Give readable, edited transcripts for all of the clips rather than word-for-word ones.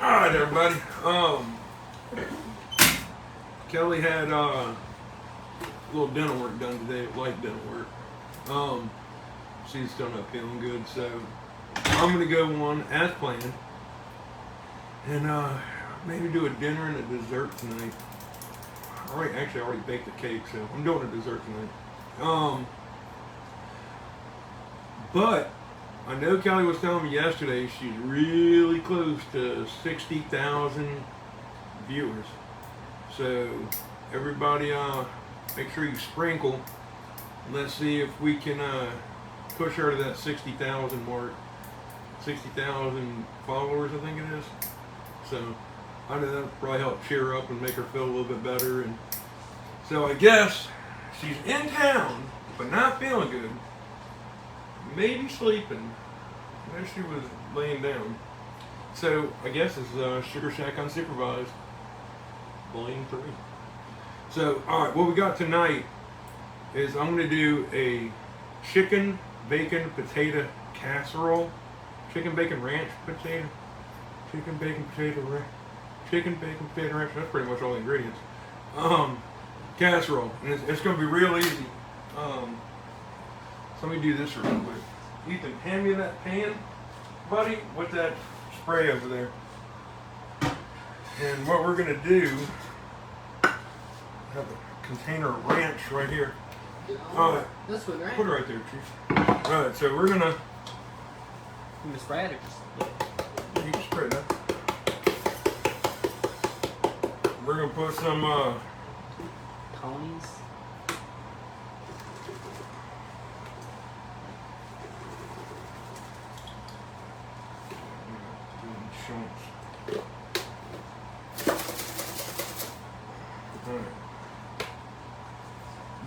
Alright everybody. Kelly had a little dental work done today, light dental work. She's still not feeling good, so I'm gonna go on as planned and maybe do a dinner and a dessert tonight. I already baked the cake, so I'm doing a dessert tonight. But I know Kelly was telling me yesterday she's really close to 60,000 viewers. So everybody, make sure you sprinkle. Let's see if we can push her to that 60,000 mark. 60,000 followers, I think it is. So I know that'll probably help cheer her up and make her feel a little bit better. And so I guess she's in town, but not feeling good. Maybe sleeping. Maybe she was laying down. So I guess it's Sugar Shack Unsupervised, Volume 3. So alright, what we got tonight is I'm going to do a chicken bacon potato casserole. Chicken bacon ranch potato. Chicken bacon potato ranch. Chicken bacon potato ranch. That's pretty much all the ingredients. Casserole. And it's going to be real easy. So let me do this real quick. Ethan, hand me that pan, buddy, with that spray over there. And what we're going to do, have a container of ranch right here. Alright, this one, right? put it right there, Chief. Alright, so we're going to... You can spray it or just... You can spray that. We're going to put some... Ponies.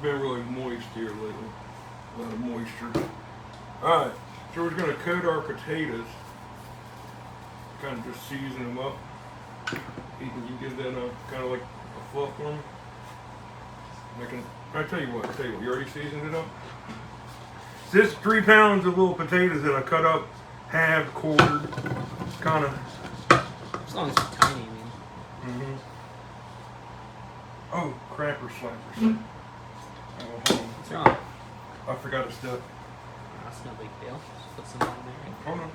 Been really moist here lately. A lot of moisture. Alright, so we're going to coat our potatoes. Kind of just season them up. Ethan, you give that kind of like a fluff for me? I tell you what, you already seasoned it up? This is 3 pounds of little potatoes that I cut up, halved, quartered, kind of. As long as it's tiny, I mean. Oh, cracker slappers. Oh, hold on. What's wrong? I forgot to stuff. That's no big deal. Just put some on there. Hold on.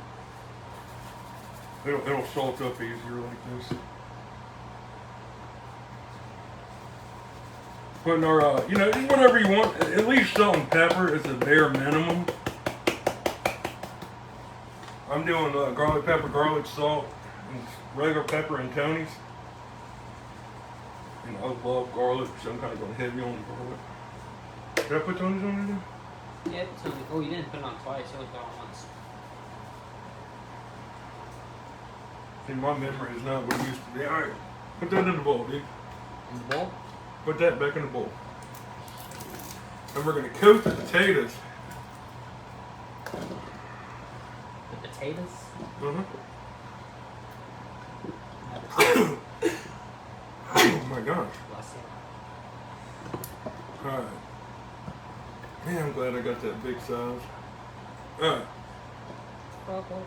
It'll salt up easier like this. Putting our, just whatever you want. At least salt and pepper is a bare minimum. I'm doing garlic pepper, garlic salt, and regular pepper and Tony's. And I love garlic, so I'm kind of going heavy on the garlic. Did I put Tony's on there? Yeah, it's only, oh, you didn't put it on twice. You only put it on once. See, my memory is not what it used to be. Alright, put that in the bowl, dude. In the bowl? Put that back in the bowl. And we're going to coat the potatoes. The potatoes? Oh my gosh. Bless you. Alright. Man, I'm glad I got that big size. Alright. Okay.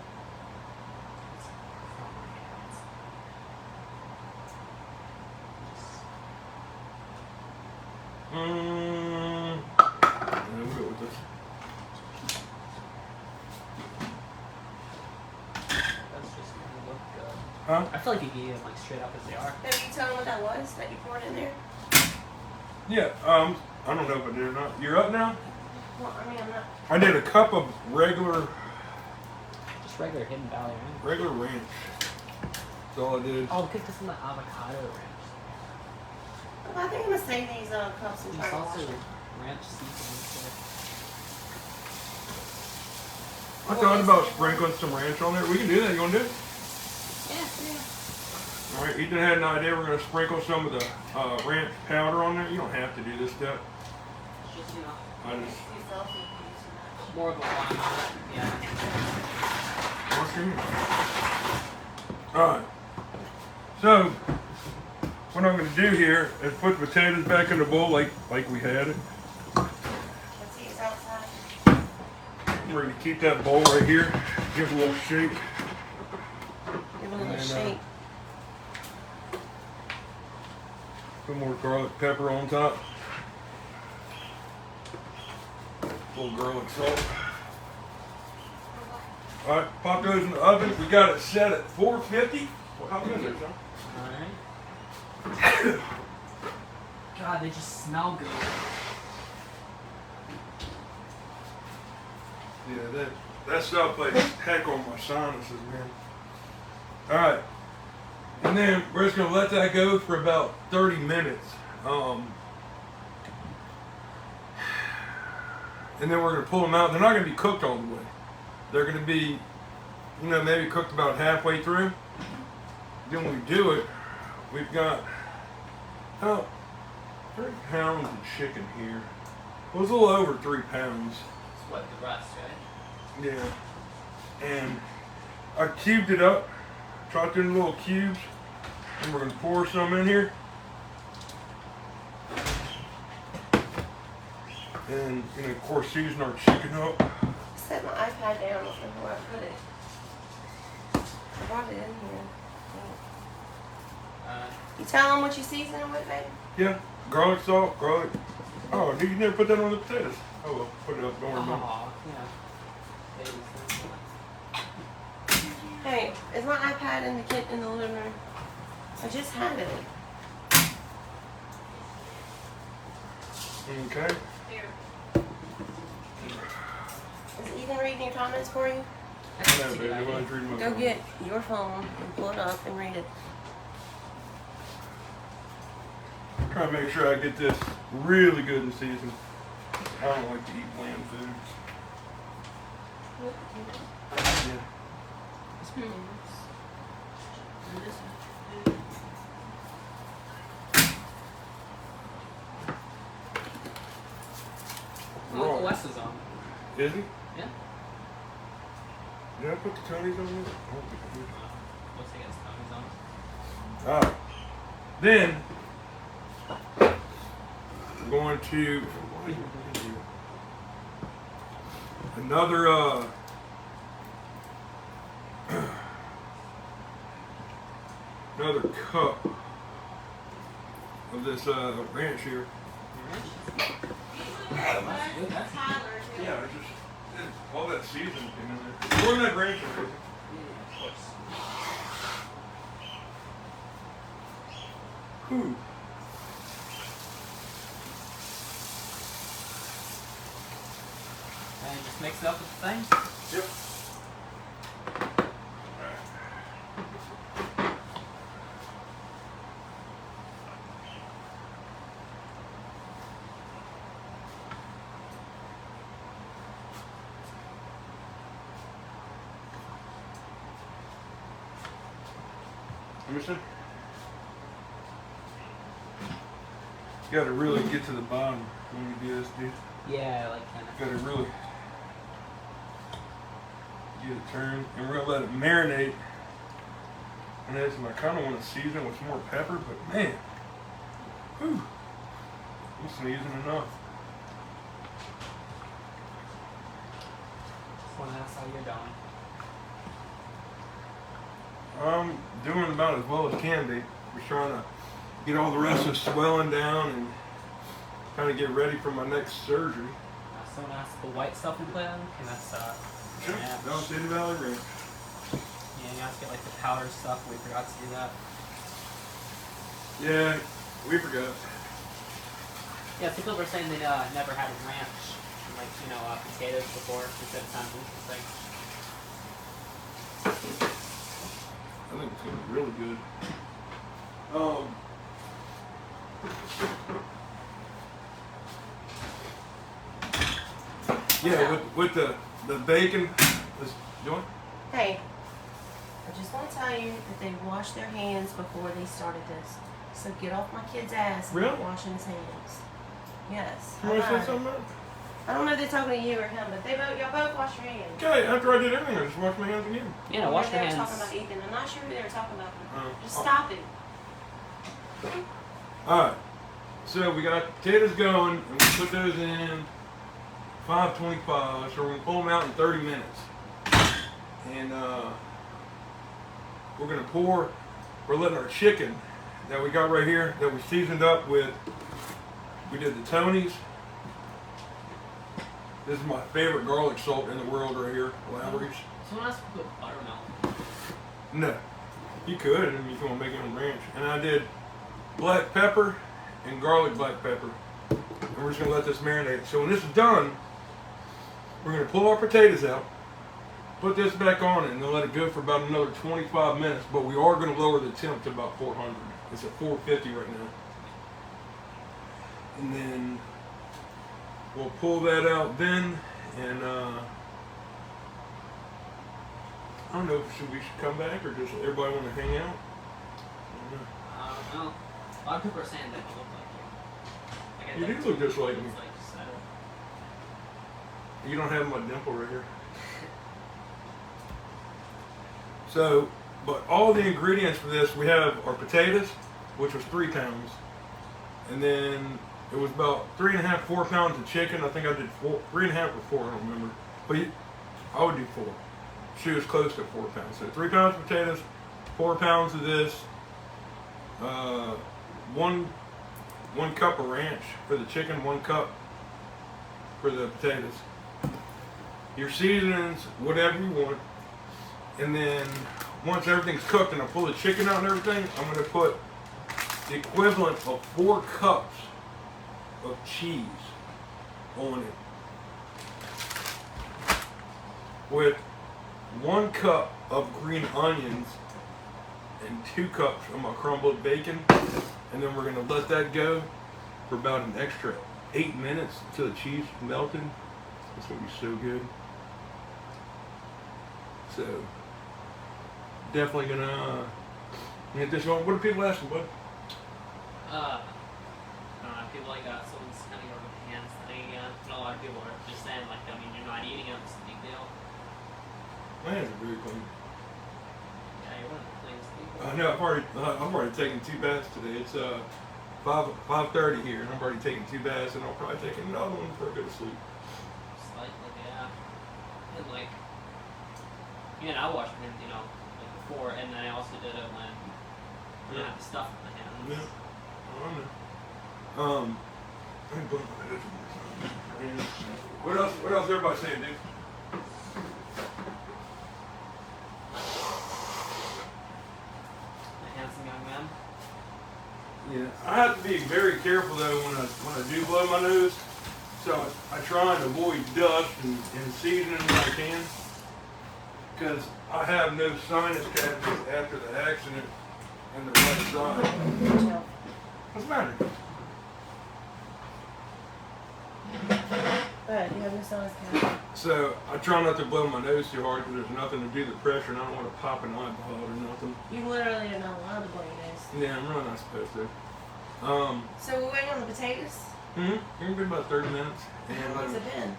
Yeah, we'll go with this. That's just gonna look good. Huh? I feel like you can eat them like straight up as they are. Have you told them what that was that you poured in there? Yeah, I don't know if I did or not. You're up now? Well, I mean, I'm not. I did a cup of regular Just regular Hidden Valley, right? ranch. That's all I did. Oh, because this is the avocado ranch. Well, I think I'm gonna save these cups and try There's to wash also them. ranch seasoning. I thought about sprinkling some ranch on there. We can do that. You want to do it? Yeah. All right. Ethan had an idea. We're going to sprinkle some of the ranch powder on there. You don't have to do this step. Just, you know, I just. more of a wine on it. Yeah. Alright, so what I'm going to do here is put the potatoes back in the bowl like we had it. Let's see, it's outside. We're going to keep that bowl right here, give it a little shake. Give it a little And, shake. Put more garlic pepper on top. A little garlic salt. Alright, pop those in the oven. We got it set at 450. Well, how good is it, John? Alright. God, they just smell good. Yeah, that stuff plays heck on my sinuses, man. Alright. And then we're just gonna let that go for about 30 minutes. And then we're gonna pull them out. They're not gonna be cooked all the way. They're gonna be, maybe cooked about halfway through. Then when we do it, we've got about 3 pounds of chicken here. It was a little over 3 pounds. It's what, the rest, right? Yeah. And I cubed it up, chopped it in little cubes, and we're gonna pour some in here. And of course season our chicken up. Set my iPad down before I put it. I brought it in here. You tell them what you season it with, baby? Yeah, garlic salt, garlic. Oh, you never put that on the potatoes. Oh well, put it up, don't worry about Oh, yeah. Hey, is my iPad in the living room? I just had it. it. Okay. Here. Is Ethan reading your comments for you? No, baby, I was reading my Go phone. get your phone and pull it up and read it. Try to make sure I get this really good in season. I don't like to eat bland foods. Yeah. Uncle Wes is on. Is he? Yeah. Did I put the Tonys on this? Looks like it's Tony's on. Alright. Then we're going to another another cup of this ranch here. Yeah, it's just all that seasoning came in there. More than that ranch. Ooh. And just mix it up with the thing. Yep. Understand? You gotta really get to the bottom when you do this, dude. Yeah, like kind of. Gotta really get it turned, and we're gonna let it marinate. And this, and I kind of want to season with some more pepper, but man, whew, this isn't enough. Just want to ask how you're doing. I'm doing about as well as can be. We're trying to get all the rest of swelling down and kind of get ready for my next surgery. Someone asked the white stuff we put in, and that's Sure. ranch. Down City Valley Ranch. Yeah, you have to get like the powder stuff. We forgot to do that. Yeah, we forgot. Yeah, some people were saying they never had ranch, like potatoes before. They said it sounds interesting. I think it's gonna be really good. Yeah, with the bacon, this joint. Hey, I just want to tell you that they washed their hands before they started this. So get off my kid's ass and Really? quit washing his hands. Yes. You want to say alright. something about it? I don't know if they're talking to you or him, but y'all both wash your hands. Okay, after I did everything, I just washed my hands again. Yeah, wash your They were hands. talking about Ethan. I'm not sure who they were talking about. Just Oh. stop it. Alright, so we got potatoes going, and we put those in 525, so we're gonna pull them out in 30 minutes. And we're letting our chicken that we got right here that we seasoned up with. We did the Tony's. This is my favorite garlic salt in the world right here, Lowry's. Someone else put buttermilk. No, you could, I mean, if you want to make it on ranch. And I did black pepper and garlic black pepper. And we're just gonna let this marinate. So when this is done, we're gonna pull our potatoes out, put this back on it, and then let it go for about another 25 minutes. But we are gonna lower the temp to about 400. It's at 450 right now. And then we'll pull that out then, and I don't know if we should come back or just everybody want to hang out. I don't know. A lot of people are saying they don't look like you. You do look just like me. Like, just, I don't- You don't have my dimple right here. So, but all the ingredients for this, we have our potatoes, which was 3 pounds, and then it was about 3.5, 4 pounds of chicken. I think I did 3.5 or 4, I don't remember. But I would do 4. She was close to 4 pounds. So 3 pounds of potatoes, 4 pounds of this, one cup of ranch for the chicken, 1 cup for the potatoes. Your seasonings, whatever you want. And then once everything's cooked and I pull the chicken out and everything, I'm going to put the equivalent of 4 cups of cheese on it, with 1 cup of green onions and 2 cups of my crumbled bacon. And then we're going to let that go for about an extra 8 minutes until the cheese melted. It's going to be so good. So definitely gonna get this on. What are people asking, bud? I don't know. People like someone's kind of over the hands thing. A lot of people are just saying like, I mean, you're not eating them. It's a big deal. My hands are very clean. Yeah, you're one of the cleanest people. I know. I've already taken 2 baths today. It's 5:30 here, and I've already taken 2 baths, and I'll probably take another one before I go to sleep. Slightly, yeah. And like, I washed my hands, like before, and then I also did it when I had the stuff in my hands. Yeah. I don't know. I ain't blowing my nose one more time. What else? What else? Everybody saying, dude? A handsome young man. Yeah, I have to be very careful though when I do blow my nose. So I try and avoid dust and seasoning when I can, because I have no sinus cavities after the accident in the right side. What's the matter? But you have no sinus cavity. So I try not to blow my nose too hard because there's nothing to do the pressure, and I don't want to pop an eyeball or nothing. You literally are not allowed to blow your nose. Yeah, I'm really not supposed to. So we're waiting on the potatoes? It's gonna be about 30 minutes. How And long's it been?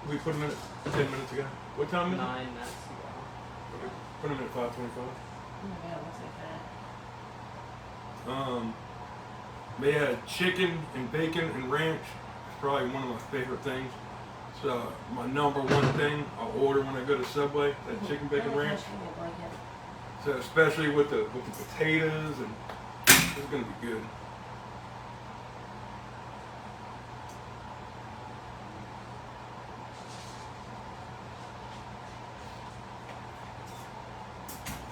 we put them in at 10 minutes ago. What time is it? 9 minutes ago. Put them in at 5:25. Oh my god, what's like that? They had chicken and bacon and ranch. It's probably one of my favorite things. So my number one thing I'll order when I go to Subway, that chicken bacon Oh, ranch. gosh, give me a blanket. So especially with the potatoes, and it's gonna be good.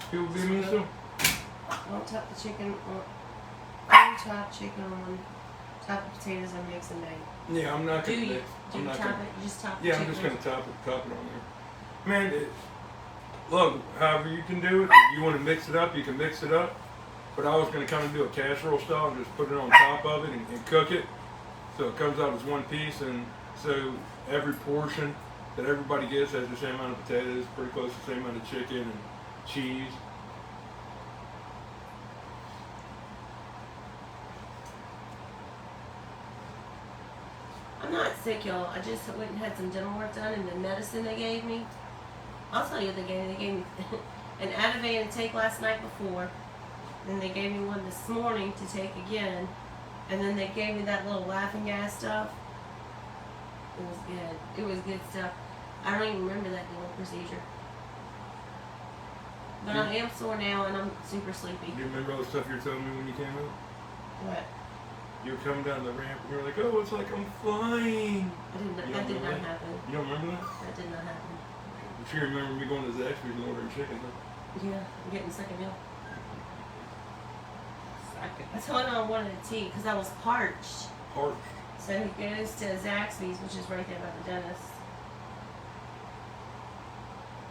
People be me so? Don't top the chicken on top chicken on top of potatoes and mix and bake. Yeah, I'm not Do gonna you? mix. Do I'm you not top gonna. it? You just top the Yeah, chicken? I'm just gonna top it on there. Man, look, however you can do it. You want to mix it up, you can mix it up. But I was gonna kind of do a casserole style and just put it on top of it and cook it, so it comes out as one piece, and so every portion that everybody gets has the same amount of potatoes, pretty close to the same amount of chicken and cheese. I'm not sick, y'all. I just went and had some dental work done, and the medicine they gave me, I'll tell you what they gave me. They gave me an Ativan to take last night before, then they gave me one this morning to take again, and then they gave me that little laughing gas stuff. It was good. It was good stuff. I don't even remember that dental procedure. But I am sore now and I'm super sleepy. Do you remember all the stuff you were telling me when you came out? What? You were coming down the ramp and you were like, oh, it's like I'm flying. That did not happen. You don't remember that? That did not happen. I'm sure you remember me going to Zaxby's and ordering chicken, huh? Yeah, I'm getting second meal. Second. I told him I wanted a tea because I was parched. Parched. So he goes to Zaxby's, which is right there by the dentist.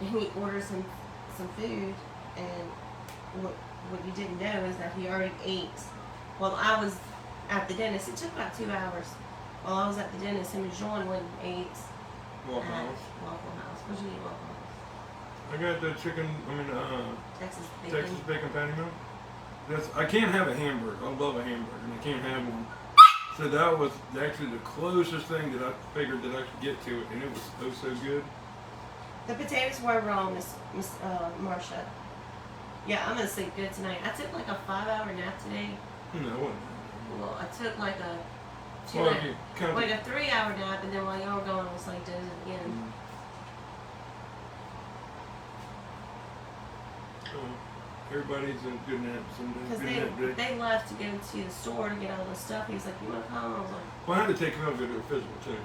And he orders some food, and what you didn't know is that he already ate. While I was at the dentist, it took about 2 hours. While I was at the dentist, him and Sean went and ate Waffle at House. Waffle House. What'd you eat at Waffle House? I got the chicken, Texas bacon. Texas bacon patty melt. I can't have a hamburger. I love a hamburger, and I can't have one. So that was actually the closest thing that I figured that I could get to it, and it was so good. The potatoes were wrong, Miss Marsha. Yeah, I'm gonna sleep good tonight. I took like a 5-hour nap today. No, it wasn't. Well, I took like a Well, if you count like a 3-hour nap, and then while y'all were gone, I was like dozing again. Everybody's in good naps and Because good nap day. they left to go to the store to get all the stuff. He's like, you want to come? I was like, Well, I had to take him out to do a physical too.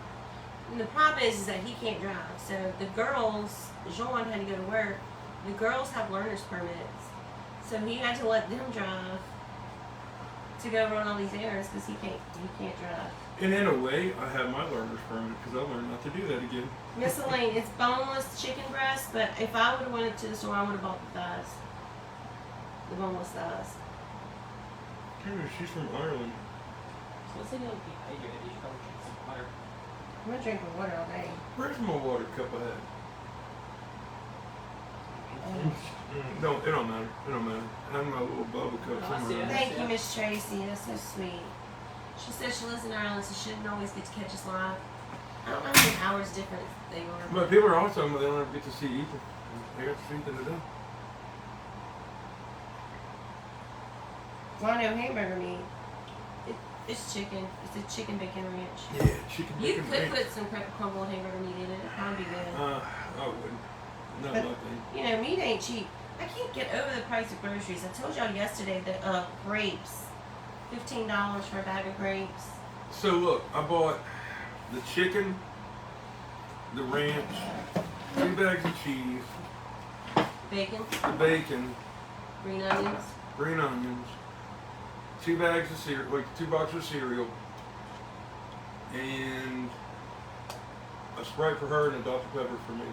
and the problem is that he can't drive. So the girls, Jean had to go to work. The girls have learner's permits, so he had to let them drive to go run all these errands because he can't drive. And in a way, I have my learner's permit because I learned not to do that again. Miss Elaine, it's boneless chicken breast, but if I would have went to the store, I would have bought the thighs. The boneless thighs. Dude, she's from Ireland. So let's say you don't dehydrated. You should probably drink some water. I'm gonna drink my water all day. Where's my water cup I had? Oh. No, it don't matter. It don't matter. I have my little bubble cup Oh, I see somewhere. it. Thank you, Miss Tracy. That's so sweet. She says she lives in Ireland, so she didn't always get to catch us live. I don't know how many hours difference they were. But people are also they don't ever get to see Ethan. They got to see Ethan today. Well, I know hamburger meat. It's chicken. It's a chicken bacon ranch. Yeah, chicken You bacon could ranch. put some crumbled hamburger meat in it. It'd probably be good. I wouldn't. Not But- my thing. You know, meat ain't cheap. I can't get over the price of groceries. I told y'all yesterday that grapes, $15 for a bag of grapes. So look, I bought the chicken, the ranch, 2 bags of cheese, Bacon, the bacon, green onions. green onions, 2 bags of cereal, like 2 boxes of cereal, and a Sprite for her and a Dr. Pepper for me.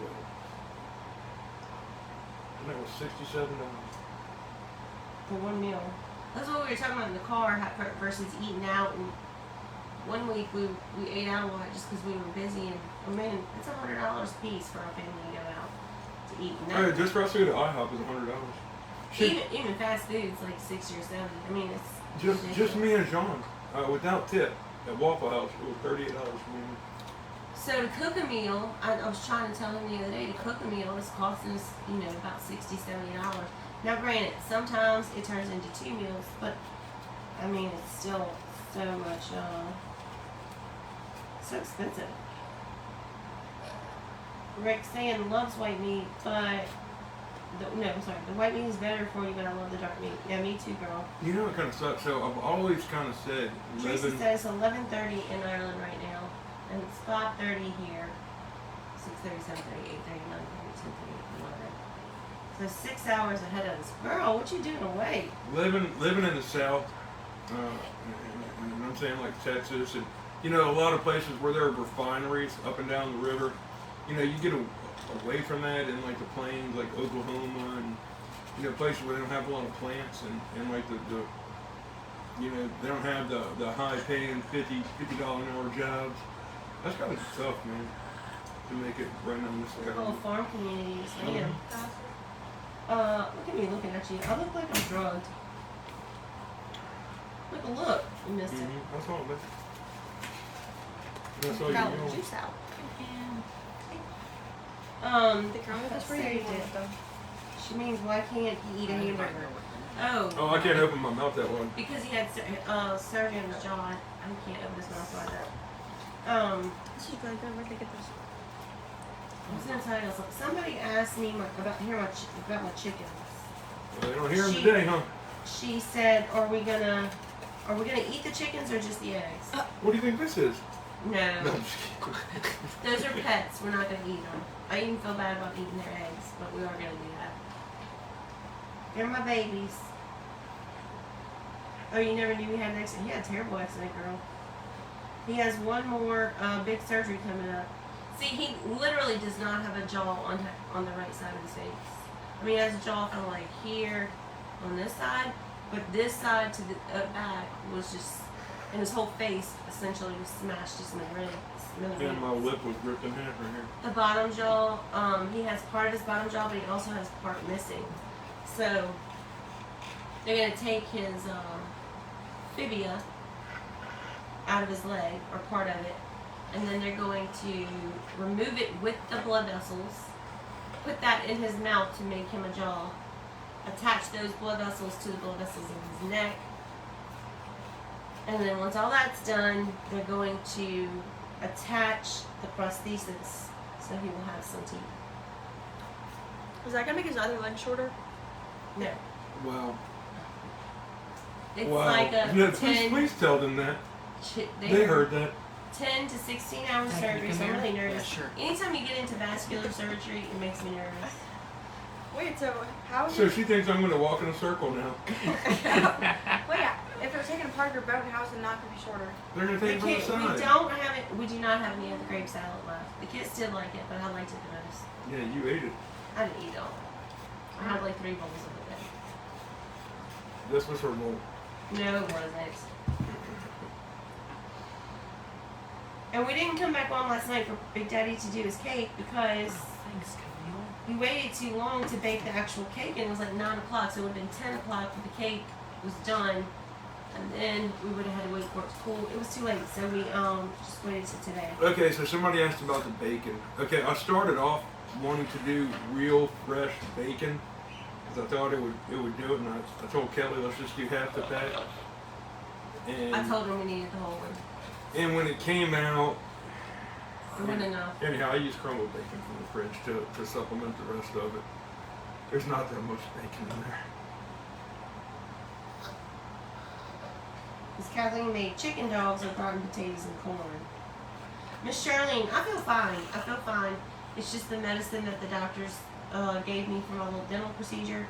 And that was $67. For one meal. That's what we were talking about in the car versus eating out. And one week we ate out a lot just because we were busy. And I mean, it's $100 a piece for our family to go out to eat. And Hey, just for us to go to IHOP is $100. even fast food's like 60 or 70. I mean, it's Just ridiculous. me and John, without tip, at Waffle House, it was $38 for me. So to cook a meal, I was trying to tell him the other day, to cook a meal is costing us, about $60, $70. Now granted, sometimes it turns into 2 meals, but I mean, it's still so much, so expensive. Rick's saying loves white meat, but, the white meat is better for you, but I love the dark meat. Yeah, me too, girl. You know, it kind of sucks. So I've always kind of said, Tracy living, says 11:30 in Ireland right now, and it's 5:30 here. 6:30, 7:30, 8:30, 9:30, 10:30, 11. So 6 hours ahead of us. Girl, what you doing away? living in the South, and I'm saying like Texas, and a lot of places where there are refineries up and down the river, you get away from that in like the plains, like Oklahoma, and places where they don't have a lot of plants, and like the they don't have the high paying $50 an hour jobs. That's gotta be tough, man, to make it right now in this Little area. farm communities, man. Look at me looking at you. I look like I'm drugged. Look, you missed it. That's all, man. That's all Got you the know. juice out. The coronavirus for you saved it. though. She means why can't he eat a hamburger? Oh. Oh, I can't open my mouth that one. Because he had surgery on his jaw. I can't open his mouth like that. She's going to go over to get this. I was gonna tell you something. Somebody asked me about my chickens. Well, they don't hear him She- today, huh? She said, are we gonna eat the chickens or just the eggs? What do you think this is? No. No, I'm just kidding. Those are pets. We're not gonna eat them. I even feel bad about eating their eggs, but we are gonna do that. They're my babies. Oh, you never knew he had an accident? He had a terrible accident, girl. He has one more big surgery coming up. See, he literally does not have a jaw on the right side of his face. I mean, he has a jaw kind of like here on this side, but this side to the back was just, and his whole face essentially was smashed to smithereens. And my lip was ripped in half right here. The bottom jaw, he has part of his bottom jaw, but he also has part missing. So they're gonna take his fibia out of his leg, or part of it, and then they're going to remove it with the blood vessels, put that in his mouth to make him a jaw, attach those blood vessels to the blood vessels in his neck, and then once all that's done, they're going to attach the prosthesis so he will have some teeth. Is that gonna make his other leg shorter? No. Wow. It's Wow. like a No, 10, please tell them that. They heard that. 10 to 16 hour Hey, can you surgery, come so I'm here? really nervous. Yeah, sure. Anytime you get into vascular surgery, it makes me nervous. Wait, so how is So it? she thinks I'm going to walk in a circle now. Wait, if they're taking apart your bone, how is it not gonna be shorter? They're going to take it from the side. We do not have any of the grape salad left. The kids did like it, but I liked it the most. Yeah, you ate it. I didn't eat it all. I had like 3 bowls of it then. This was her bowl. No, it wasn't. And we didn't come back on last night for Big Daddy to do his cake because Thanks, Camille. we waited too long to bake the actual cake, and it was like 9 o'clock, so it would have been 10 o'clock when the cake was done, and then we would have had to wait for it to cool. It was too late, so we just waited till today. Okay, so somebody asked about the bacon. Okay, I started off wanting to do real fresh bacon because I thought it would do it, and I told Kelly let's just do half the pack. And I told her we needed the whole one. and when it came out, It wasn't enough. anyhow, I use crumbled bacon from the fridge to supplement the rest of it. There's not that much bacon in there. Miss Kathleen made chicken dogs with rotten potatoes and corn. Miss Charlene, I feel fine. I feel fine. It's just the medicine that the doctors gave me for my little dental procedure.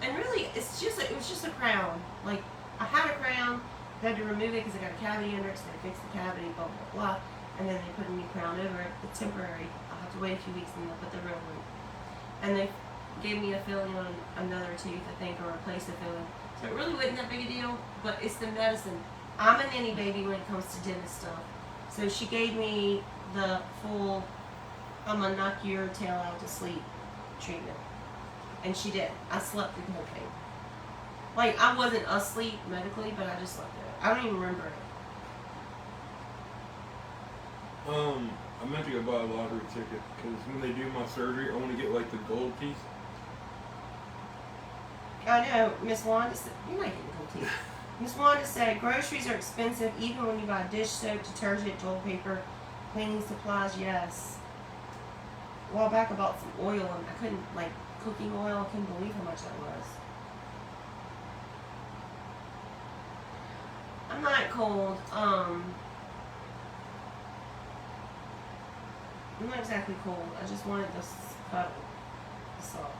And really, it was just a crown. Like, I had a crown, I had to remove it because I got a cavity under it, so they fixed the cavity, blah, blah, blah. And then they put a new crown over it, the temporary. I'll have to wait a few weeks and they'll put the real one. And they gave me a filling on another tooth, I think, or replaced the filling. So it really wasn't that big a deal, but it's the medicine. I'm a nanny baby when it comes to dentist stuff. So she gave me the full, I'm gonna knock your tail out to sleep treatment. And she did. I slept through the whole thing. Like, I wasn't asleep medically, but I just slept through it. I don't even remember it. I meant to go buy a lottery ticket because when they do my surgery, I want to get like the gold teeth. I know, Miss Wanda said, you're not getting gold teeth. Miss Wanda said, groceries are expensive even when you buy dish soap, detergent, toilet paper, cleaning supplies, yes. A while back I bought some oil and I couldn't, like, cooking oil, I couldn't believe how much that was. I'm not cold, I'm not exactly cold, I just wanted this cuddle, soft.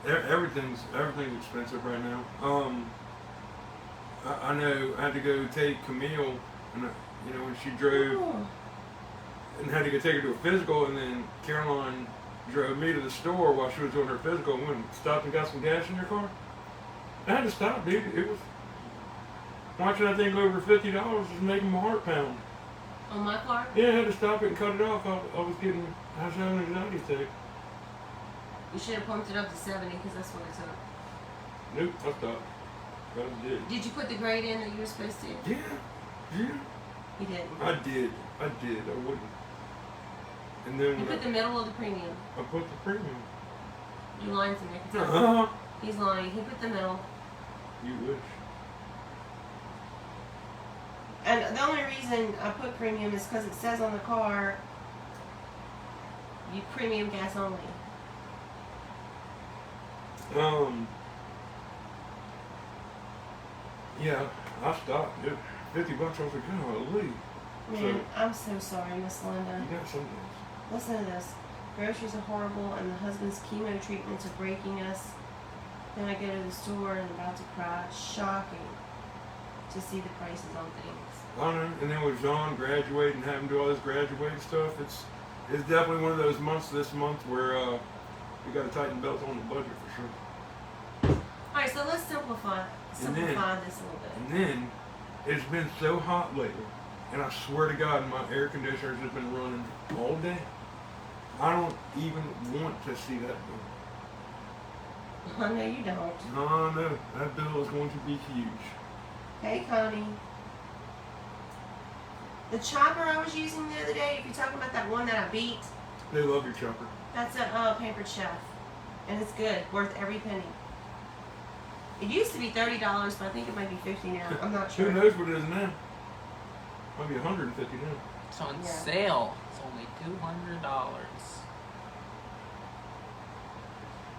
Yeah, everything's expensive right now. I know I had to go take Camille, and when she drove, Ooh. and had to go take her to a physical, and then Caroline drove me to the store while she was doing her physical, and went and stopped and got some gas in your car. I had to stop, dude. It was watching that thing go over $50 was making my heart pound. On my car? Yeah, I had to stop it and cut it off. I was having an anxiety attack. You should have pumped it up to 70 because that's what it took. Nope, I stopped. I did. Did you put the grade in that you were supposed to? Yeah. You didn't. I did. I wouldn't. And then You when put the middle of the premium. I put the premium. You lying to me. I can tell. Uh-huh. He's lying. He put the middle. You wish. And the only reason I put premium is because it says on the car, you premium gas only. Yeah, I stopped. Yeah, $50. I was like, golly. Man, I'm so sorry, Miss Linda. You got some days. Listen to this. Groceries are horrible, and the husband's chemo treatments are breaking us. Then I go to the store and I'm about to cry. It's shocking to see the prices on things. I don't know. And then with John graduating and having to do all this graduating stuff, it's definitely one of those months this month where we got to tighten the belt on the budget for sure. All right, so let's simplify this a little bit. And then it's been so hot lately, and I swear to God, my air conditioners have been running all day. I don't even want to see that bill. Oh, no, you don't. No, that bill is going to be huge. Hey, Connie. The chopper I was using the other day, if you're talking about that one that I beat, They love your chopper. that's a Pampered Chef. And it's good, worth every penny. It used to be $30, but I think it might be $50 now. I'm not sure. Who knows what it is now? Might be $150 now. It's on Yeah. sale. It's only $200.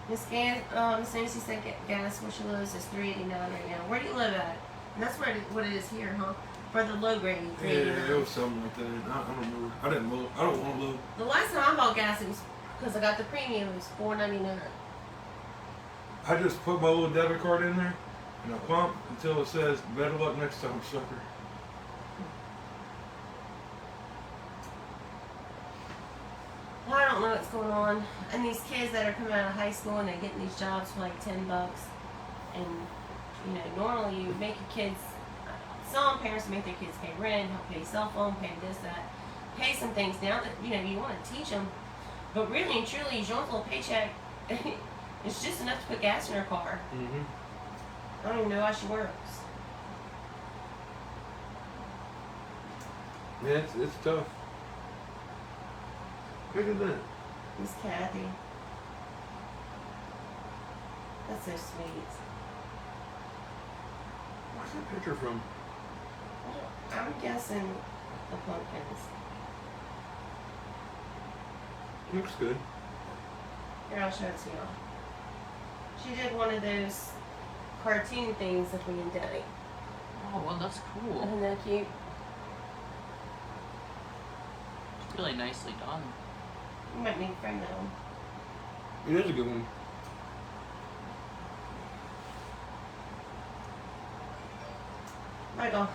Miss Nancy said gas where she lives is $3.89 right now. Where do you live at? And that's what it is here, huh? For the low grade, Yeah, $3.89. it was something like that. I don't remember. I didn't look. I don't want to look. The last time I bought gas, it was because I got the premium. It was $4.99. I just put my little debit card in there, and I pump until it says, better luck next time, sucker. Well, I don't know what's going on. And these kids that are coming out of high school and they're getting these jobs for like $10. And, you know, normally you make your kids, some parents make their kids pay rent, help pay cell phone, pay this, that, pay some things now that, you know, you want to teach them. But really and truly, Jean's little paycheck, it's just enough to put gas in her car. Mm-hmm. I don't even know how she works. Yeah, it's tough. Look at that. Miss Kathy. That's so sweet. Where's that picture from? I'm guessing the pumpkins. Looks good. Here, I'll show it to y'all. She did one of those cartoon things of me and Daddy. Oh, well, that's cool. Isn't that cute? It's really nicely done. You might need to frame that one. It is a good one. Michael.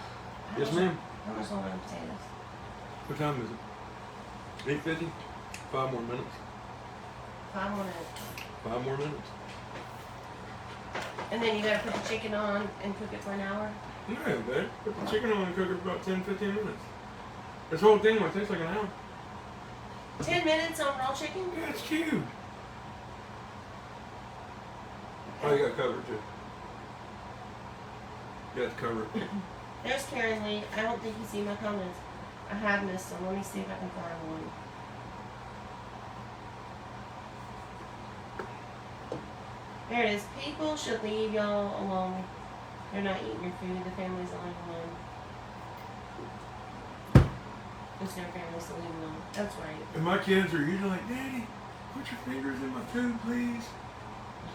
Yes, ma'am. How much longer on potatoes? What time is it? 8:50? 5 more minutes. 5 more minutes. 5 more minutes. And then you gotta put the chicken on and cook it for an hour. No, babe. Put the chicken on and cook it for about 10-15 minutes. This whole thing might take like an hour. 10 minutes on raw chicken? Yeah, it's cute. Oh, you got covered too. You got to cover it. There's Karen Lee. I don't think you see my comments. I have missed them. Let me see if I can find one. There it is. People should leave y'all alone. They're not eating your food. The family's all alone. It's their family, so leave them alone. That's right. And my kids are usually like, Daddy, put your fingers in my food, please.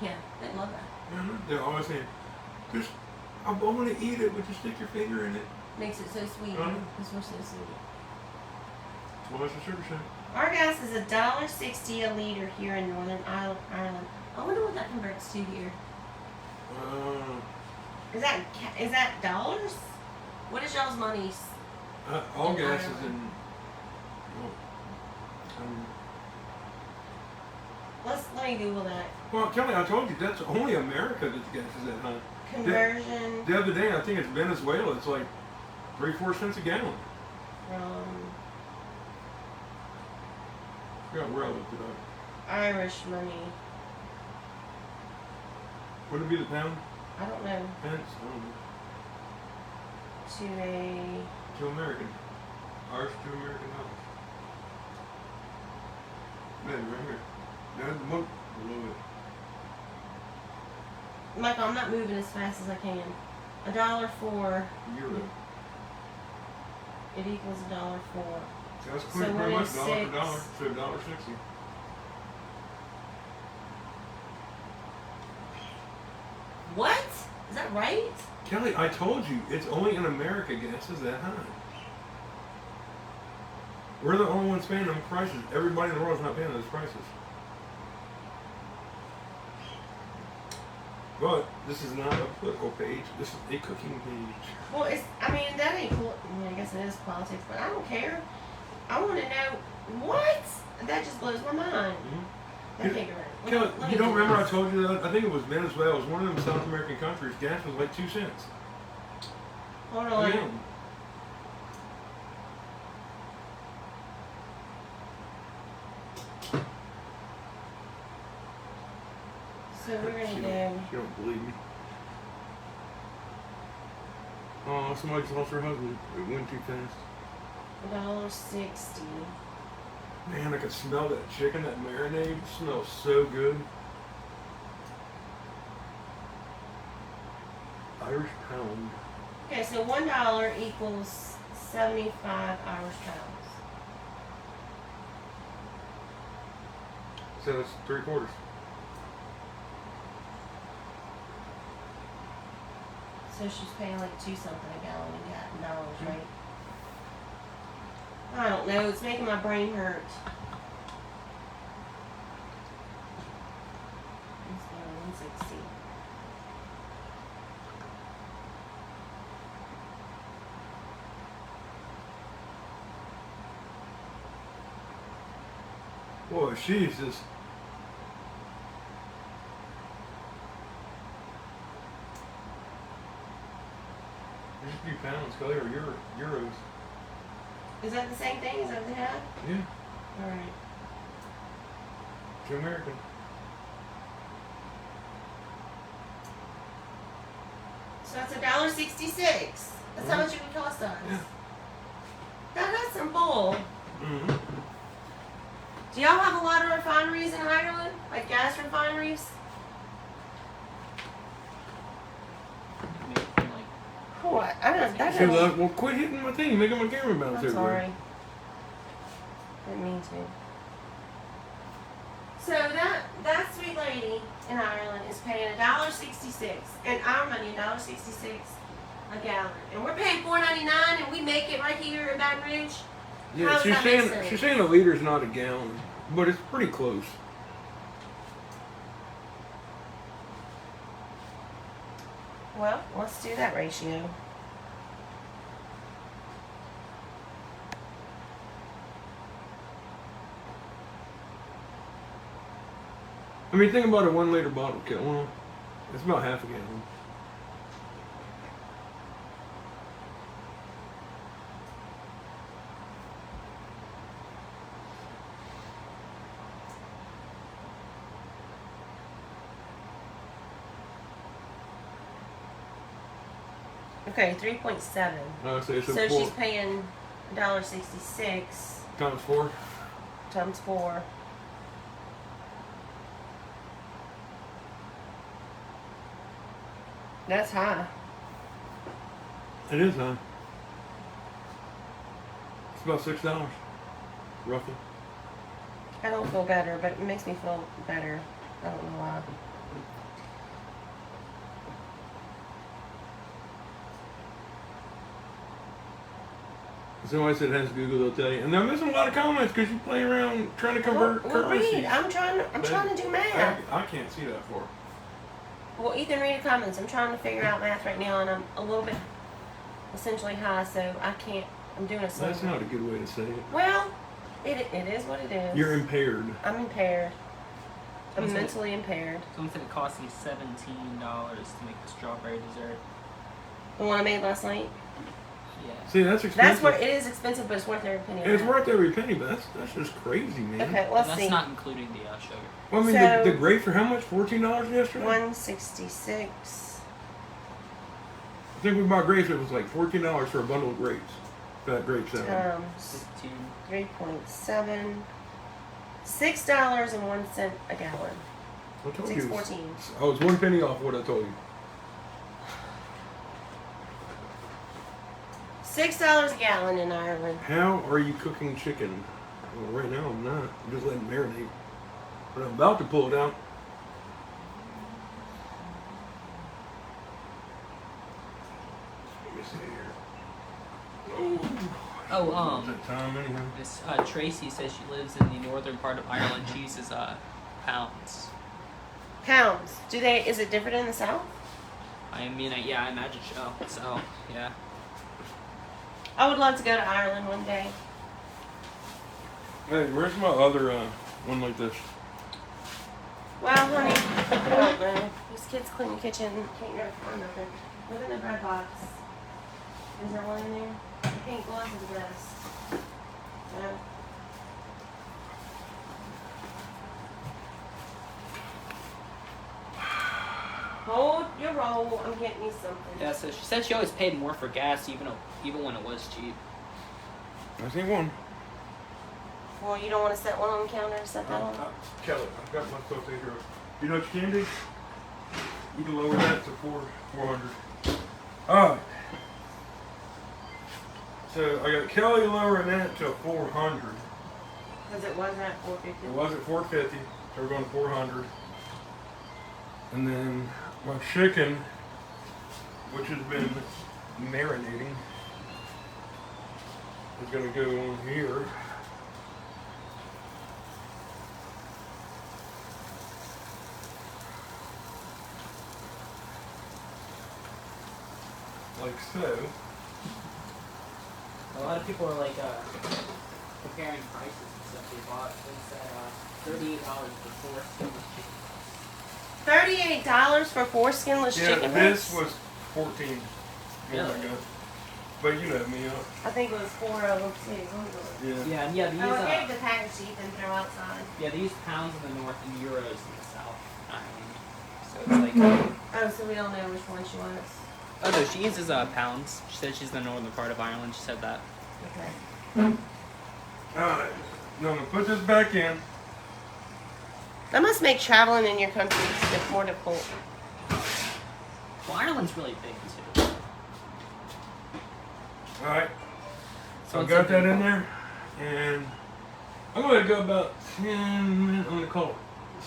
Yeah, they love that. You know, they're always saying, just, I want to eat it, but you stick your finger in it. Makes it so sweet. Uh-huh. Because we're so sweet. That's why it's a sugar shack. Our gas is $1.60 a liter here in Northern Ireland. I wonder what that converts to here. Is that dollars? What is y'all's money? All In gas is Ireland. in. Let me Google that. Well, Kelly, I told you that's only America that the gas is that high. Conversion The other day, I think it's Venezuela. It's like 3-4 cents a gallon. from I forgot where I looked it up. Irish money. Would it be the pound? I don't know. Pence? I don't know. To a To American. Ours to American dollars. Man, right here. Now, one below Michael, I'm not moving as fast as I can. $1 for it. Euro. it equals $1 for. That's So pretty much dollar 106. for dollar. So $1.60. What? Is that right? Kelly, I told you, it's only in America gas is that high. We're the only ones paying them prices. Everybody in the world's not paying those prices. But this is not a political page. This is a cooking page. Well, that ain't cool. I guess it is politics, but I don't care. I want to know what? That just blows my mind. That figure out. Kelly, you don't remember I told you that? I think it was Venezuela. It was one of them South American countries. Gas was like 2 cents. Hold on. Yeah. So we're gonna She do don't believe me. Oh, somebody just lost her husband. It went too fast. $1.60. Man, I could smell that chicken, that marinade. It smells so good. Irish pound. Okay, so $1 equals 75 Irish pounds. So that's 3/4. So she's paying like 2 something a gallon in dollars, right? I don't know. It's making my brain hurt. Let's go 160. Boy, she's just. There's a few pounds, Kelly, or euros. Is that the same thing? Is that what they have? Yeah, All right. it's American. So that's $1.66. That's how much it would cost us. Yeah. That's some bull. Mm-hmm. Do y'all have a lot of refineries in Ireland? Like gas refineries? Maybe like What? I don't. That So, doesn't. well, quit hitting my thing, making my camera bounce I'm everywhere. sorry. Didn't mean to. So that sweet lady in Ireland is paying $1.66, and our money $1.66 a gallon, and we're paying $4.99, and we make it right here in Baton Rouge. How Yeah, does she's that make saying sense? she's saying a liter's not a gallon, but it's pretty close. Well, let's do that ratio. I mean, think about a 1 liter bottle, Kelly. Well, it's about half a gallon. Okay, 3.7. So it's So a 4 she's paying $1.66 times 4. times 4. That's high. It is, huh? It's about $6, roughly. I don't feel better, but it makes me feel better. I don't know why. Somebody said it has Google, they'll tell you. And I'm missing a lot of comments because you play around trying to convert Well, currencies. read. I'm trying to do math. I can't see that far. Well, Ethan, read the comments. I'm trying to figure out math right now, and I'm a little bit essentially high, so I can't. I'm doing it slowly. That's not a good way to say it. Well, it is what it is. You're impaired. I'm impaired. I'm Someone said- mentally impaired. Someone said it cost me $17 to make the strawberry dessert. The one I made last night. Yeah. See, that's expensive. That's what it is expensive, but it's worth every penny. of And it's it. worth every penny, but that's just crazy, man. Okay, And let's that's see. not including the sugar. Well, I mean, So- the grapes are how much? $14 yesterday? 166. I think we bought grapes. It was like $14 for a bundle of grapes. That grape salad. Times 15. 3.7. $6.01 a gallon. I told you. 6.14. I was 1 penny off what I told you. $6 a gallon in Ireland. How are you cooking chicken? Well, right now I'm not. I'm just letting it marinate. But I'm about to pull it out. see here. Oh, Is that time anyhow? Miss Tracy says she lives in the northern part of Ireland. She uses pounds. Pounds. Do they? Is it different in the South? I mean, yeah, I imagine so. So, yeah. I would love to go to Ireland one day. Hey, where's my other one like this? Well, honey, I don't know. These kids clean the kitchen. Can't really find nothing. Look in the bread box. Is there one in there? I think gloves are the best. No. Hold your roll. I'm getting you something. Yeah, so she said she always paid more for gas even when it was cheap. I see one. Well, you don't want to set one on the counter to set that on? Kelly, I've got my stuff in here. You know what you can do? You can lower that to 400. Alright. So I got Kelly lowering that to 400. Because it was at 450. It was at 450, so we're going to 400. And then my chicken, which has been marinating, is going to go on here. Like so. A lot of people are like comparing prices and stuff they bought. They said $38 for 4 skinless chicken. $38 for 4 skinless chicken this breasts? was 14. Yeah. Oh my God. But you know me, I think it was 4 of them too. yeah. Yeah, and yeah, these Oh, I gave the package so you can throw outside. yeah, these pounds in the north and euros in the south. So it's like Oh, so we don't know which one she wants. oh no, she uses pounds. She said she's in the northern part of Ireland. She said that. Okay. Alright. Now I'm going to put this back in. That must make traveling in your country more difficult. Well, Ireland's really big too. Alright. So I it's got a that big in one. there. And I'm going to go about 10 minutes. I'm going to call it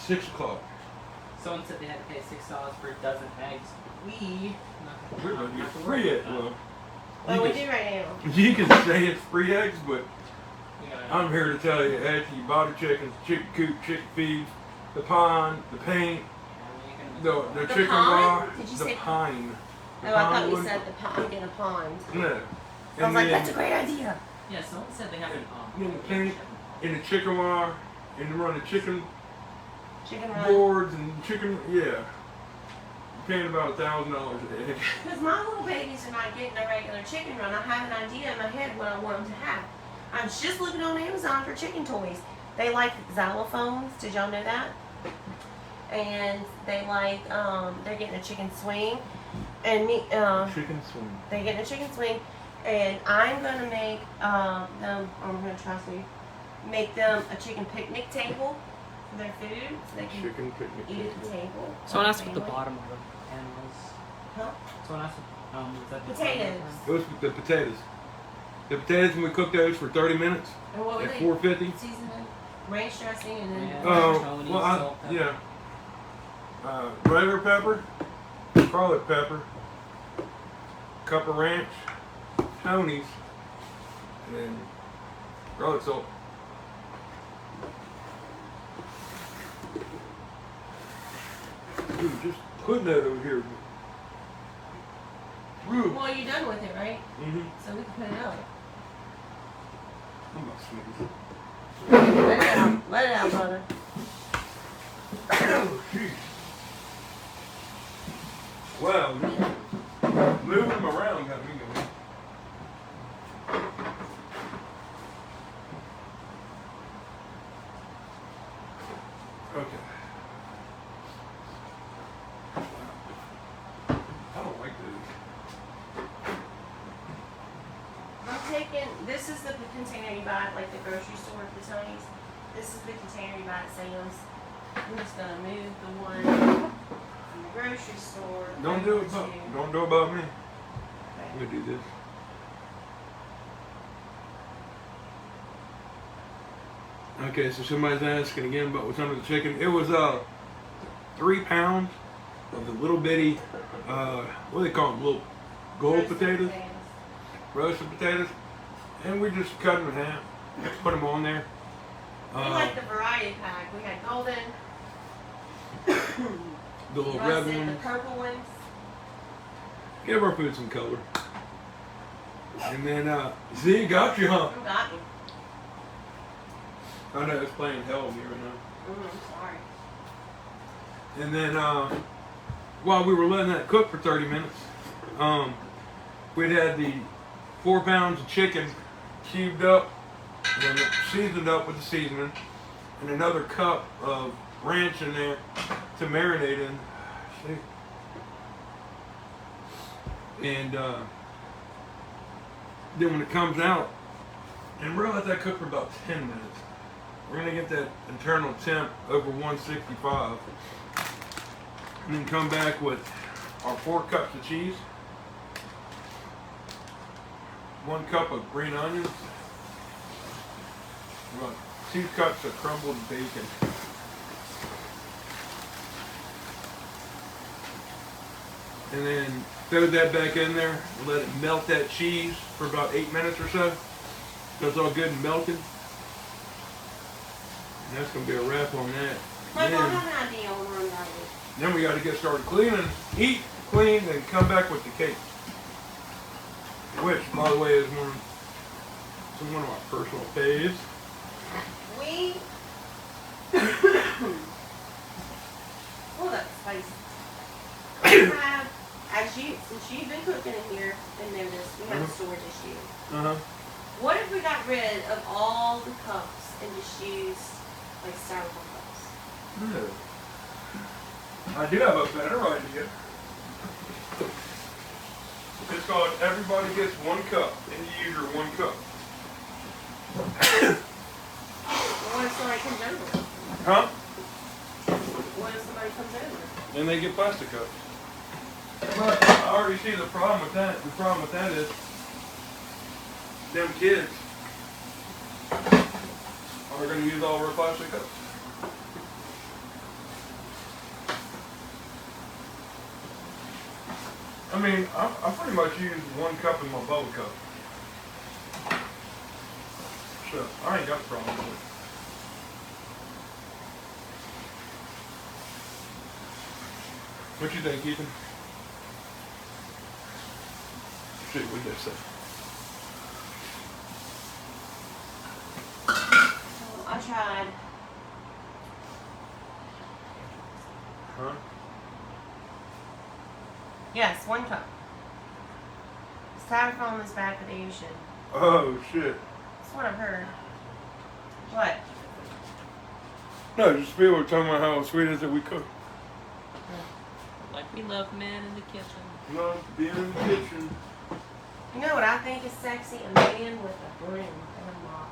6 o'clock. Someone said they had to pay $6 for a dozen eggs. We're going to get free eggs. Well, Well, we you do can, right now. you can say it's free eggs, but We gotta- I'm here to tell you, after you buy the chickens, chicken coop, chicken feed, the pine, the paint, the The chicken pine? raw, Did you the say- pine. The Oh, I thought pine you wood. said the pond. I'm getting a pond. No. I was And like, then, that's a great idea. Yeah, someone said they have an you know, paint in the chicken wire, and run the chicken Chicken run. boards and chicken, yeah. You're paying about $1,000 an egg. Because my little babies are not getting a regular chicken run. I have an idea in my head what I want them to have. I was just looking on Amazon for chicken toys. They like xylophones. Did y'all know that? And they like, they're getting a chicken swing. And me, Chicken swing. they're getting a chicken swing. And I'm going to make them, I'm going to try to make them a chicken picnic table for their food. So they can Chicken picnic. eat at the table. Someone asked what the Family. bottom of the pan was. Huh? Someone asked was that the Potatoes. Those with the potatoes. The potatoes, when we cook those for 30 minutes And what were at they? $4.50. Seasoning, ranch dressing, and then Yeah. Oh, well, salt, pepper. yeah. Regular pepper, garlic pepper, cup of ranch, Tony's, and then garlic salt. Dude, just putting that over here. Woo. well, you're done with it, right? Mm-hmm. So we can put it out. I'm not sneezing. Let it out. Let it out, brother. Oh, jeez. Wow, moving them around got me going. Okay. I don't like those. I'm taking, this is the container you buy at like the grocery store at the Tony's. This is the container you buy at Sam's. I'm just gonna move the one from the grocery store. Don't do over it about, to- don't do it about me. Okay. I'm gonna do this. Okay, so somebody's asking again about what's under the chicken. It was 3 pounds of the little bitty, what do they call them? Little gold Roasted potatoes, roasted potatoes, and we just cut them in half, put them on there. We like the variety pack. We had golden, The little red roasted, the ones. purple ones. Give our food some color. And then, see, got you, huh? You got me. I know it's playing hell here right now. I'm sorry. And then, while we were letting that cook for 30 minutes, we'd had the 4 pounds of chicken cubed up and then seasoned up with the seasoning, and another cup of ranch in there to marinate in. See? And then when it comes out, and we're gonna let that cook for about 10 minutes. We're gonna get that internal temp over 165, and then come back with our 4 cups of cheese, 1 cup of green onions, about 2 cups of crumbled bacon. And then throw that back in there and let it melt that cheese for about 8 minutes or so. So it's all good and melted. And that's going to be a wrap on that. Michael, I have an idea on what I'm gonna do. Then we got to get started cleaning, eat, clean, and come back with the cake. Which, by the way, is one of my personal faves. We hold up, spice. We have, since you've been cooking in here and noticed, we have a storage issue. What if we got rid of all the cups and just used like styrofoam cups? No. I do have a better idea. It's called everybody gets 1 cup, and you use your 1 cup. What if somebody comes over? Huh? What if somebody comes over? Then they get plastic cups. But I already see the problem with that. The problem with that is them kids are going to use all of our plastic cups. I mean, I pretty much use 1 cup in my bubble cup. So, I ain't got a problem with it. What you think, Ethan? See what they say. I tried. Huh? Yes, 1 cup. Styrofoam is bad for the ocean. Oh, shit. That's what I've heard. What? No, just people were talking about how sweet it is that we cook. Like we love men in the kitchen. Love being in the kitchen. You know what I think is sexy? A man with a broom and a mop.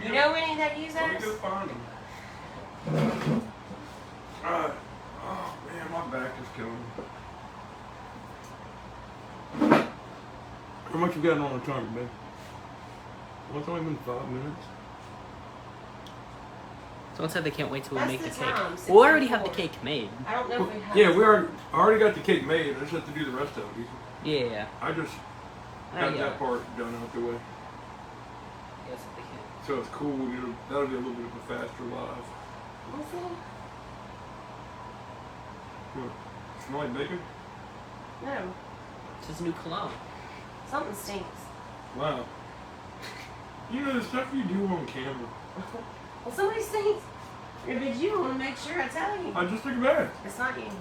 You know any that use Let me those? go find them. Oh, man, my back is killing me. How much you got on the timer, babe? Well, it's only been 5 minutes. Someone said they can't wait till we That's make the the cake. time, Well, we already have the 6:04. cake made. I don't know if we have. Yeah, I already got the cake made. I just have to do the rest of it. Yeah. I just Oh, got yeah. that part done out the way. Yes, the cake. So it's cool. That'll be a little bit of a faster live. What's that? What? Smell like bacon? No, It's his new cologne. something stinks. Wow. You know the stuff you do on camera. Well, somebody stinks. But you want to make sure I tell you. I just took a bath. It's not you.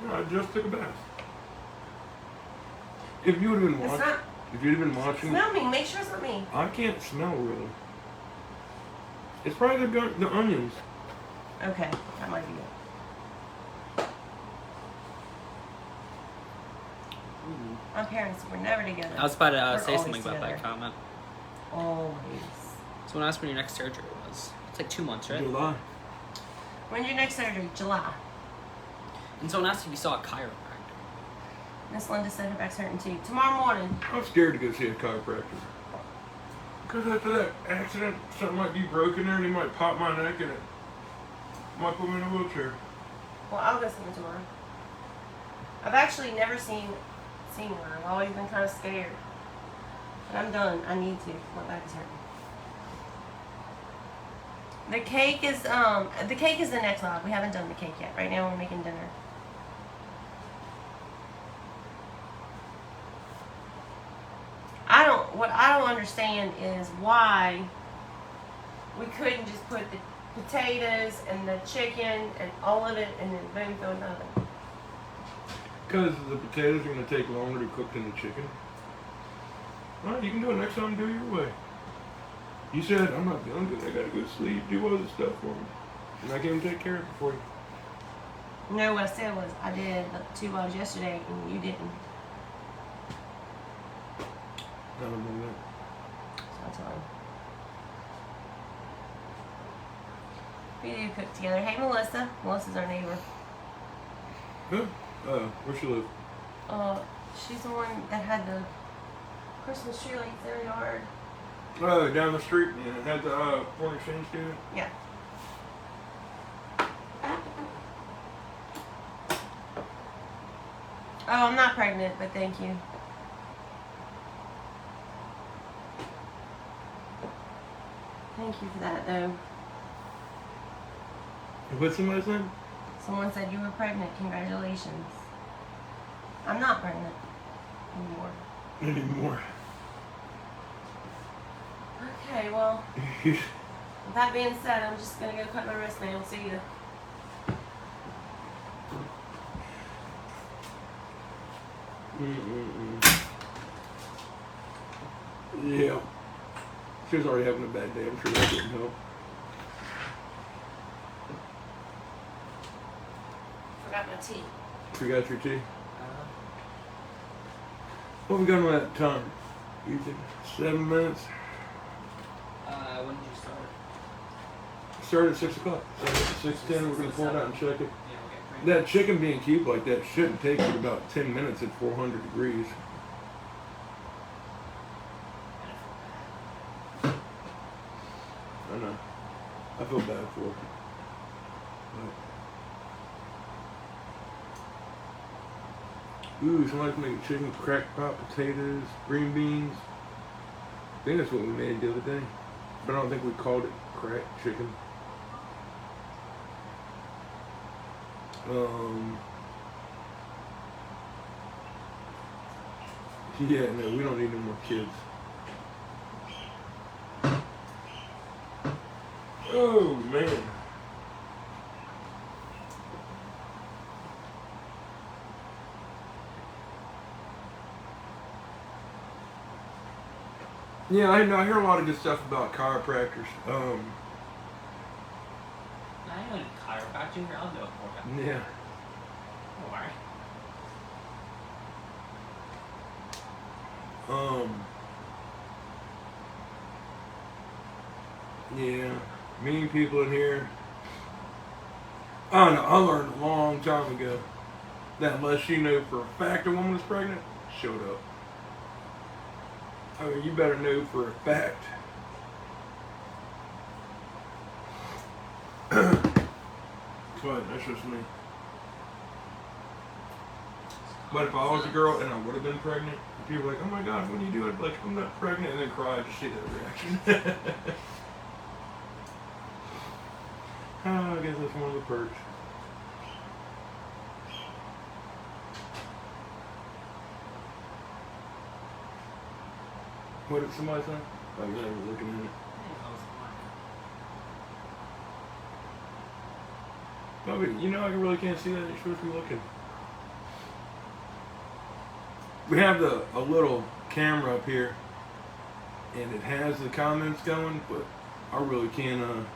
Yeah, I just took a bath. If you would have been It's watching, not. if you'd have been watching, Smell me. Make sure it's not me. I can't smell really. It's probably the onions. Okay, that might be it. My parents were never together. I was about to We're say always something about that together. comment. Always. Someone asked when your next surgery was. It's like 2 months, right? July. When's your next surgery? July. And someone asked if you saw a chiropractor. Miss Linda said her back's hurting too. Tomorrow morning. I'm scared to go see a chiropractor. Because after that accident, something might be broken there and he might pop my neck and it might put me in a wheelchair. Well, I'll go see him tomorrow. I've actually never seen seen her. I've always been kind of scared. But I'm done. I need to. My back is hurting. The cake is the next log. We haven't done the cake yet. Right now we're making dinner. What I don't understand is why we couldn't just put the potatoes and the chicken and all of it and then boom, throw it in the oven. Because the potatoes are going to take longer to cook than the chicken. Alright, you can do it next time, do it your way. You said, I'm not feeling good, I gotta go sleep, do all this stuff for me. And I came take care of it for you. No, what I said was I did the 2 logs yesterday and you didn't. I don't know that. So I told him. We do cook together. Hey, Melissa. Melissa's our neighbor. Huh? Where she live? She's the one that had the Christmas tree lights in her yard. Oh, down the street, and had the foreign exchange student? Yeah. Oh, I'm not pregnant, but thank you. Thank you for that, though. What's somebody saying? Someone said you were pregnant. Congratulations. I'm not pregnant anymore. Anymore. Okay, well, with that being said, I'm just going to go cut my wrist nail. See you. Yeah. She was already having a bad day. I'm sure that didn't help. Forgot my tea. Forgot your tea? What we got on that time? You think 7 minutes? When did you start? Started at 6 o'clock. So at 6:10, we're going to pull it out and check it. Yeah, okay. That chicken being cubed like that shouldn't take but about 10 minutes at 400 degrees. I know. I feel bad for her. But... Ooh, somebody's making chicken, cracked pot potatoes, green beans. I think that's what we made the other day. But I don't think we called it cracked chicken. Yeah, no, we don't need no more kids. Oh, man. Yeah, I know. I hear a lot of good stuff about chiropractors. I ain't gonna chiropractor here. I'll do it for you. Yeah. Don't worry. Yeah, mean people in here. I don't know. I learned a long time ago that unless you know for a fact a woman is pregnant, shut up. I mean, you better know for a fact. But that's just me. But if I was a girl and I would have been pregnant, people were like, oh my god, when you do it, like, I'm not pregnant, and then cry to see that reaction. Oh, I guess that's one of the perks. What did somebody say? Oh, you're not even looking at it. Bobby, you know I really can't see that. You're supposed to be looking. We have a little camera up here, and it has the comments going, but I really can't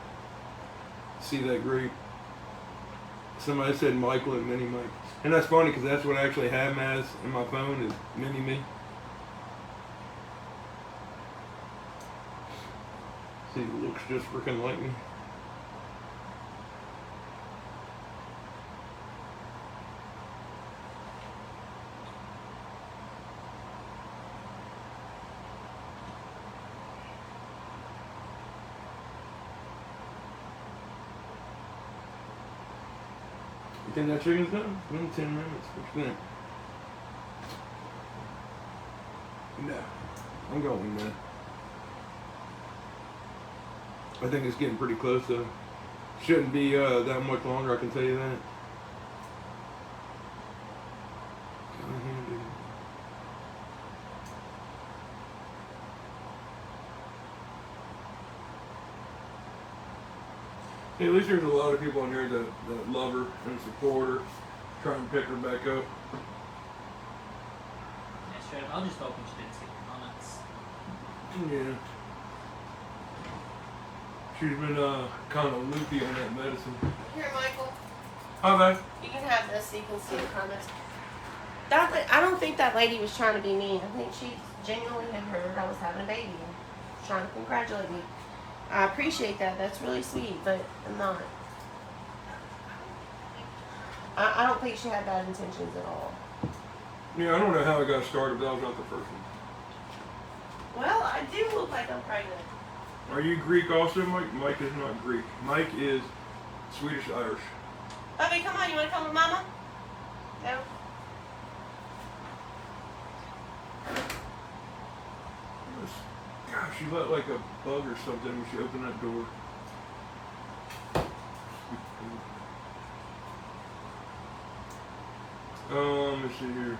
see that great. Somebody said Michael and Mini Mike, and that's funny because that's what I actually have him as in my phone is Mini Me. See, he looks just freaking like me. You think that chicken's done? It's been 10 minutes. What you think? No, I'm going with no. I think it's getting pretty close though. Shouldn't be that much longer, I can tell you that. Hey, at least there's a lot of people in here that love her and support her, try and pick her back up. Yeah, straight up. I was just hoping she didn't see the comments. Yeah. She's been kind of loopy on that medicine. Here, Michael. Hi, babe. You can have this so you can see the comments. I don't think that lady was trying to be mean. I think she genuinely had heard I was having a baby and was trying to congratulate me. I appreciate that. That's really sweet, but I'm not. I don't think she had bad intentions at all. Yeah, I don't know how I got started, but that was not the first one. Well, I do look like I'm pregnant. Are you Greek also, Mike? Mike is not Greek. Mike is Swedish Irish. Bubby, come on. You want to come with Mama? No? Gosh, she let like a bug or something when she opened that door. Let me see here.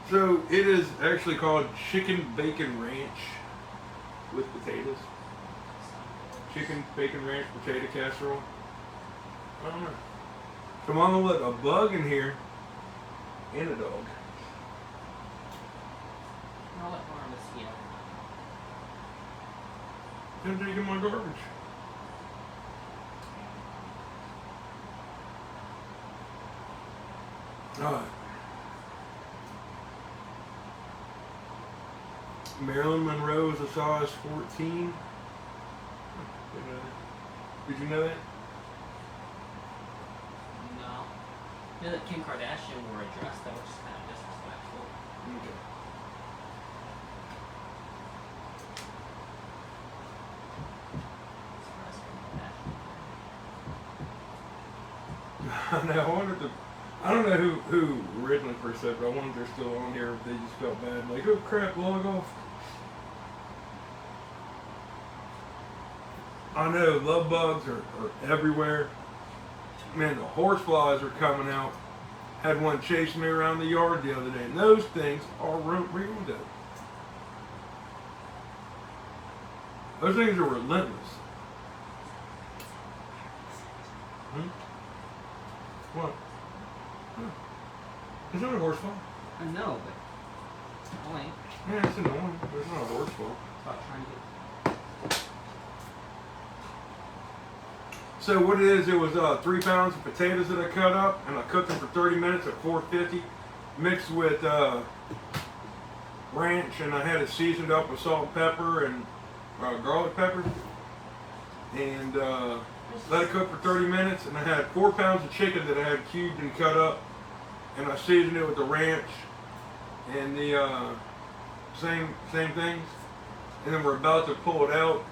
So it is actually called chicken bacon ranch with potatoes. Chicken bacon ranch potato casserole. I don't know. So Mama let a bug in here and a dog. I'll let more of this here. Then taking my garbage. Alright. Marilyn Monroe is a size 14. Did you know that? No. You know that Kim Kardashian wore a dress that was just kind of disrespectful. Okay. As far as Kim Kardashian. I know. I wonder if I don't know who originally first said, but I wonder if they're still on here. If they just felt bad, like, oh crap, log off. I know love bugs are everywhere. Man, the horseflies are coming out. Had one chasing me around the yard the other day, and those things are real though. Those things are relentless. What? It's not a horsefly. I know, but it's annoying. Yeah, it's annoying, but it's not a horsefly. It's about trying to get. So what it is, it was 3 pounds of potatoes that I cut up, and I cooked them for 30 minutes at 450, mixed with ranch, and I had it seasoned up with salt and pepper and garlic pepper, and let it cook for 30 minutes. And I had 4 pounds of chicken that I had cubed and cut up, and I seasoned it with the ranch and the same things. And then we're about to pull it out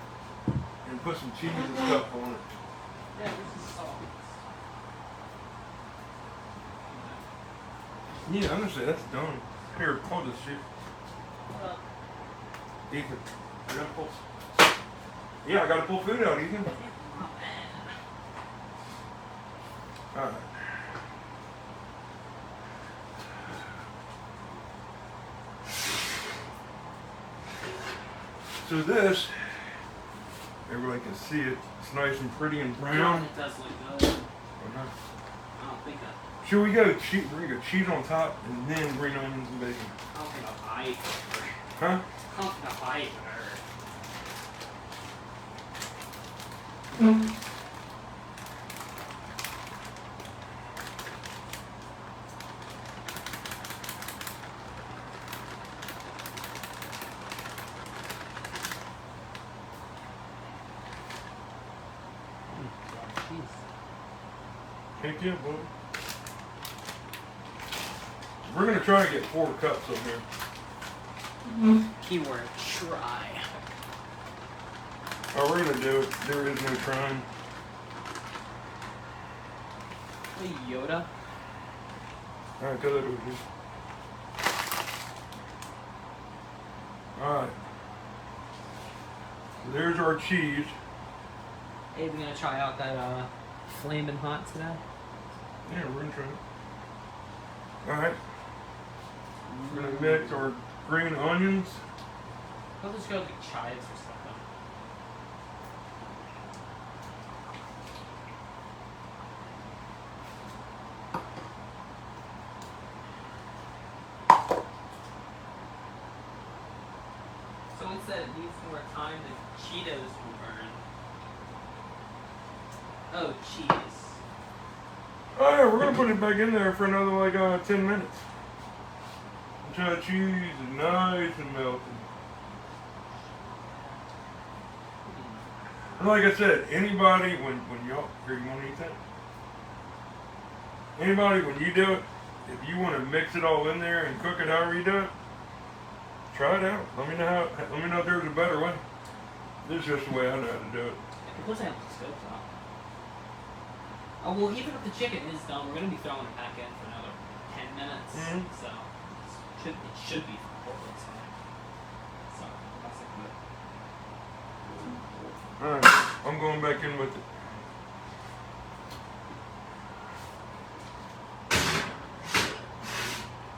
and put some cheese and stuff on it. Yeah, this is salt. Yeah, I'm gonna say that's done. Here, hold this shit. Ethan, I gotta pull. Yeah, I gotta pull food out, Ethan. Alright. So this, everybody can see it. It's nice and pretty and brown. It does look good. Uh-huh. I don't think Should we go cheese? We're gonna go cheese on top and then green onions and bacon. I don't think I'll buy it. Huh? I don't think I'll buy it. Heck yeah, boy. We're gonna try and get 4 cups up here. Keyword, try. Oh, we're gonna do it. There is no trying. Hey, Yoda. Alright, cut that over here. Alright. So there's our cheese. Hey, we gonna try out that flaming hot today? Yeah, we're gonna try it. Alright. We're gonna mix our green onions. I'll just go like chives or something. Someone said it needs more time than Cheetos will burn. Oh, cheese. Oh yeah, we're gonna put it back in there for another like 10 minutes. Until the cheese is nice and melted. And like I said, anybody when y'all here, you wanna eat that? Anybody when you do it, if you wanna mix it all in there and cook it however you do it, try it out. Let me know if there's a better way. This is just the way I know how to do it. Of course I have the stove top. Oh, well, even if the chicken is done, we're going to be throwing it back in for another 10 minutes. Mhm. So, it should be Portland side. So, that's it. Alright, I'm going back in with it.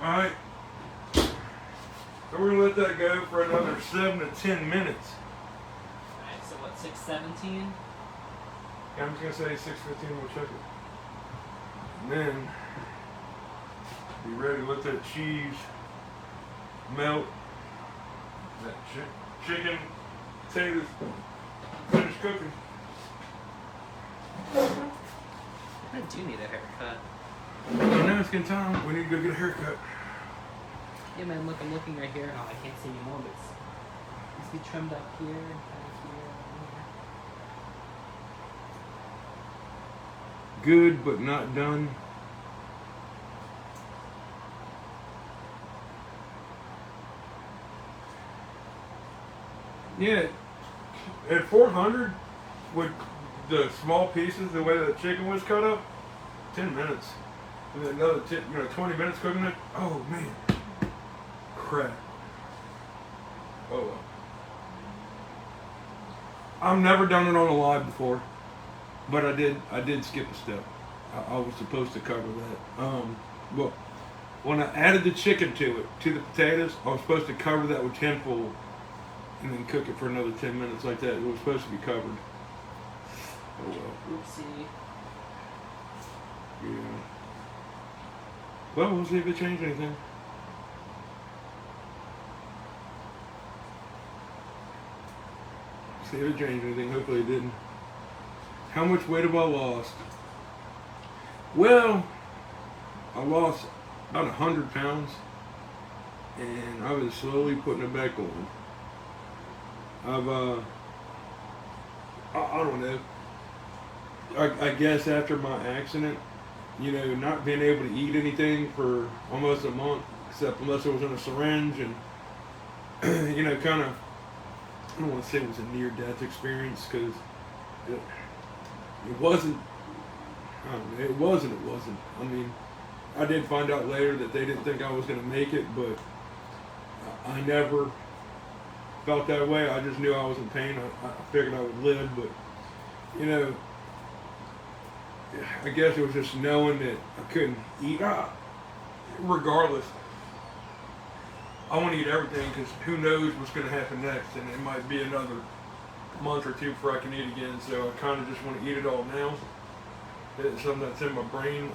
Alright. So we're gonna let that go for another 7 to 10 minutes. Alright, so what, 6:17? Yeah, I'm just gonna say 6:15, we'll check it. And then be ready to let that cheese melt. That chicken, potatoes, finish cooking. I do need a haircut. So now it's getting time. We need to go get a haircut. Yeah, man, look, I'm looking right here. Oh, I can't see anymore, but it's needs to be trimmed up here, and here, Good, but not done. Yeah, at 400, with the small pieces, the way the chicken was cut up, 10 minutes. And then another 20 minutes cooking it. Oh man, crap. Oh well. I've never done it on a live before, but I did skip a step. I was supposed to cover that. Well, when I added the chicken to the potatoes, I was supposed to cover that with tinfoil and then cook it for another 10 minutes like that. It was supposed to be covered. Oh well. Oopsie. Yeah. Well, we'll see if it changed anything. See if it changed anything. Hopefully it didn't. How much weight have I lost? Well, I lost about 100 pounds, and I've been slowly putting it back on. I don't know. I guess after my accident, not being able to eat anything for almost a month, except unless it was in a syringe, and kind of, I don't want to say it was a near-death experience, because it wasn't. I don't know, it wasn't. I mean, I did find out later that they didn't think I was going to make it, but I never felt that way. I just knew I was in pain. I figured I would live, but I guess it was just knowing that I couldn't eat. Regardless, I want to eat everything, because who knows what's going to happen next, and it might be another month or two before I can eat again. So I kind of just want to eat it all now. It's something that's in my brain.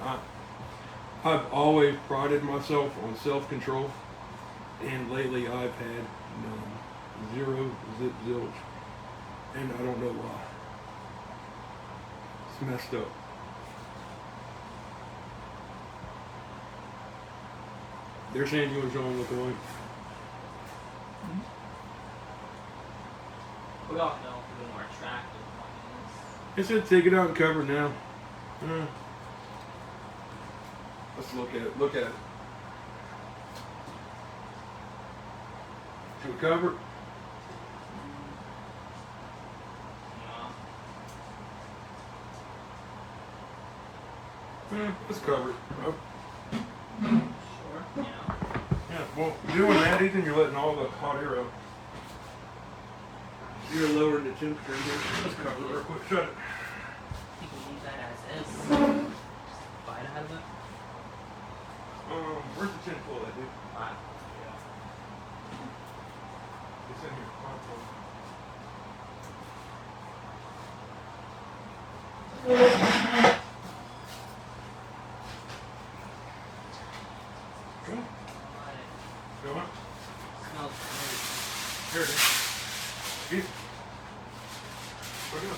I've always prided myself on self-control, and lately I've had none. Zero, zip, zilch, and I don't know why. It's messed up. They're saying you was wrong with the light. We all know the more attractive one It said take it out and cover it now. Let's look at it. Look at it. Should we cover it? is. Let's cover it. Oh. Sure. You know. Yeah, well, doing that, Ethan, you're letting all the hot air out. You're lowering the temperature here. Let's cover it real quick. Shut it. You can leave that as is. Just bite out of it. Where's the tin foil at, dude? Wow. It's in here. Go on. Go on. Smells great. Here it is. Eat. Put it up.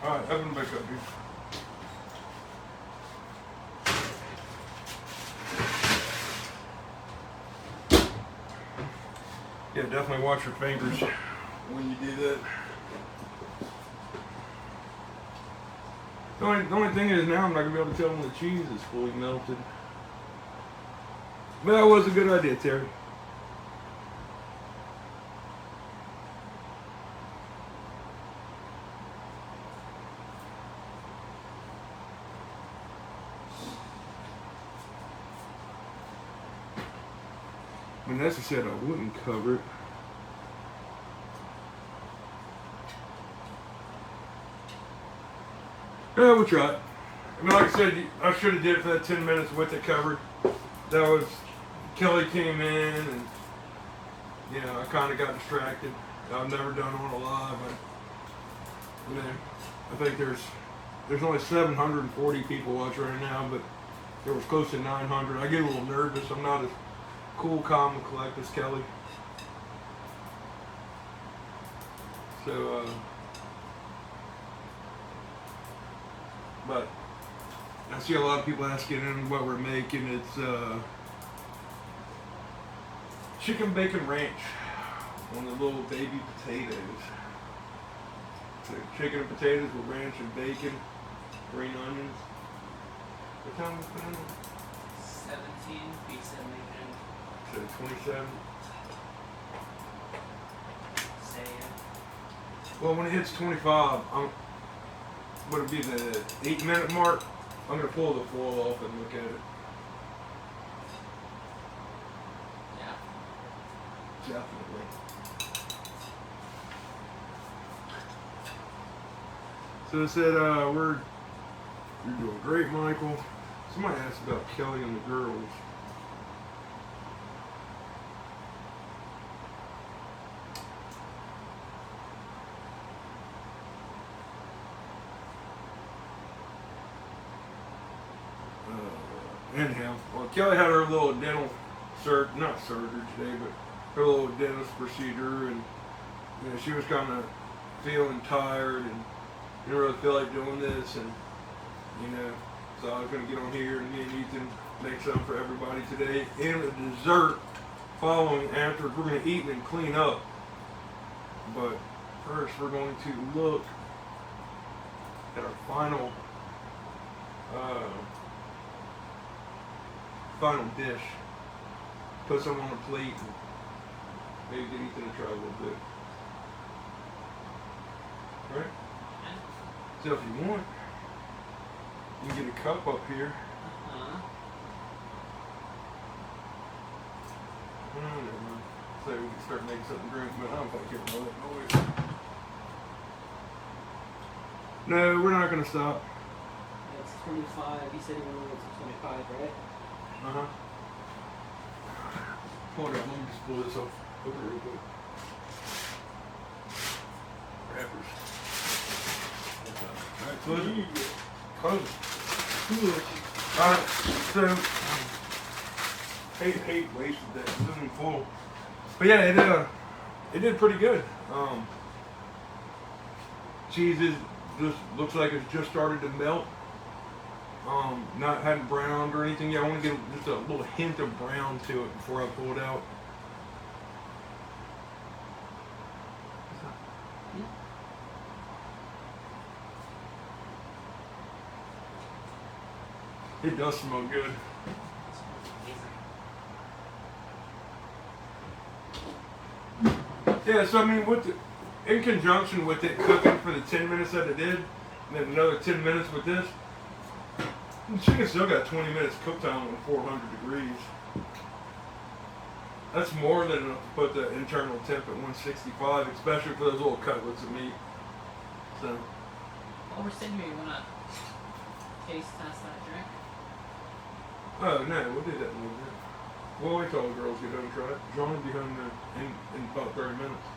Alright, open it back up, dude. Yeah, definitely watch your fingers when you do that. The only thing is now I'm not going to be able to tell when the cheese is fully melted. But that was a good idea, Terry. Vanessa said I wouldn't cover it. Yeah, we'll try it. I mean, like I said, I should have did it for that 10 minutes with it covered. That was, Kelly came in and, you know, I kind of got distracted. I've never done one a live. You know, I think there's only 740 people watching right now, but there was close to 900. I get a little nervous. I'm not as cool, calm, and collect as Kelly. So, but I see a lot of people asking what we're making. It's chicken bacon ranch on the little baby potatoes. So chicken and potatoes with ranch and bacon, green onions. What time is it? 17 pieces of bacon. So 27. Say it. Well, when it hits 25, would it be the 8-minute mark? I'm gonna pull the foil off and look at it. Yeah. Definitely. So it said, you're doing great, Michael. Somebody asked about Kelly and the girls. Anyhow, well, Kelly had her little dental not surgery today, but her little dentist procedure, and you know, she was kind of feeling tired and didn't really feel like doing this, and you know, so I was going to get on here and me and Ethan make something for everybody today, and a dessert following after. We're going to eat and clean up, but first we're going to look at our final dish. Put some on a plate and maybe get Ethan to try a little bit. Right? So if you want, you can get a cup up here. Never mind. So we can start making something to drink, but I don't think it'll know that noise. No, we're not going to stop. It's 25. You said you wanted it to 25, right? Uh-huh. Hold on, let me just pull this off over real quick. Wrappers. Alright, close it. Close it. Alright, so hate wasted that aluminum foil. But yeah, it did pretty good. Cheese just looks like it's just started to melt. Hadn't browned or anything yet. I want to get just a little hint of brown to it before I pull it out. It does smell good. It smells amazing. Yeah, so I mean, in conjunction with it cooking for the 10 minutes that it did, and then another 10 minutes with this, the chicken still got 20 minutes cook time on 400 degrees. That's more than enough to put the internal temp at 165, especially for those little cutlets of meat. So, While we're sitting here, you wanna taste test that drink? oh no, we'll do that in a little bit. We'll wait till all the girls get home and try it. John will be home in about 30 minutes.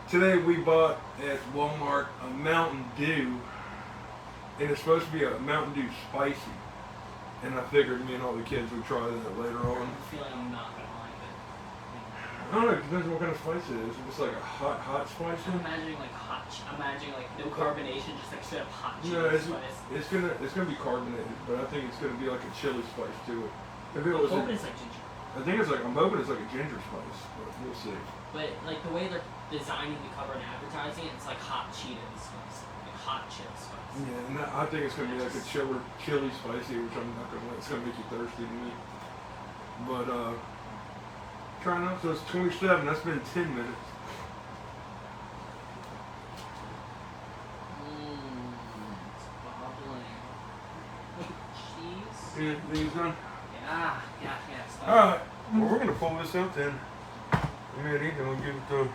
Today we bought at Walmart a Mountain Dew, and it's supposed to be a Mountain Dew spicy. And I figured me and all the kids would try that later on. I feel like I'm not gonna like it. I don't know, it depends what kind of spice it is. If it's like a hot spice. I'm imagining like I'm imagining like no carbonation, just like straight up hot chili No, spice. it's gonna be carbonated, but I think it's gonna be like a chili spice to it. If it I'm was, hoping it's like ginger. I think it's like I'm hoping it's like a ginger spice, but we'll see. But like the way they're designing the cover and advertising, it's like hot Cheetos spice, like hot chip spice. Yeah, and I think it's gonna be like a chili spicy, which I'm not gonna let. It's gonna make you thirsty to me. But try not. So it's 27. That's been 10 minutes. It's bubbling. Cheese. Yeah, things done. Yeah. Stop. All right. Well, we're gonna pull this out then. We ain't eating. We'll give it a little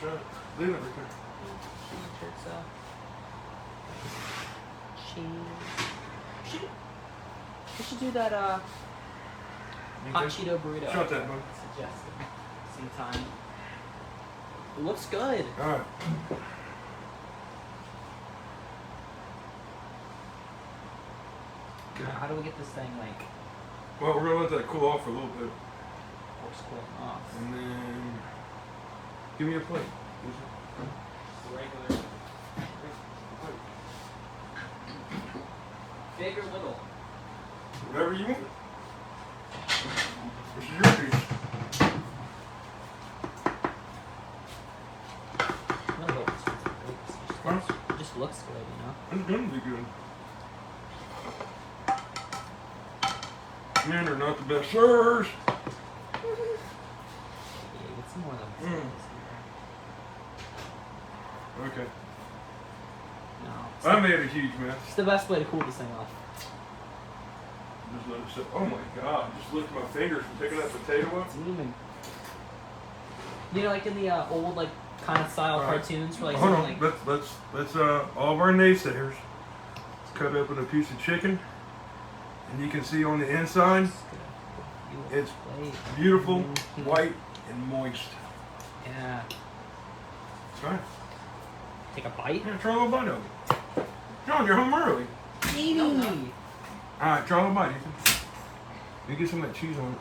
shot. Leave it right there. Cheese. We should do that hot Okay. Cheeto burrito. Shut that, bud. Suggested. Same time. It looks good. All right. How do we get this thing like Well, we're gonna let that cool off for a little bit, force cooling off? and then give me a plate. Regular. Big or little? Whatever you want. This is your piece. I'm gonna go with this one. It just looks good, you know? It's gonna be good. Men are not the best servers. Yeah, get some more of them. Okay. No. I made a huge mess. It's the best way to cool this thing off. Just let it sit. Oh my god! Just lift my fingers from picking that potato up. It's moving. You know, like in the old, like, kind of style Alright. cartoons for like Hold something on. like. Let's all of our naysayers. Let's cut open a piece of chicken, and you can see on the inside, it's beautiful, white, and moist. Yeah. That's right. Take a bite. Yeah, try a little bite of it. John, you're home early. No. Alright, try a little bite, Ethan. You get some of that cheese on it.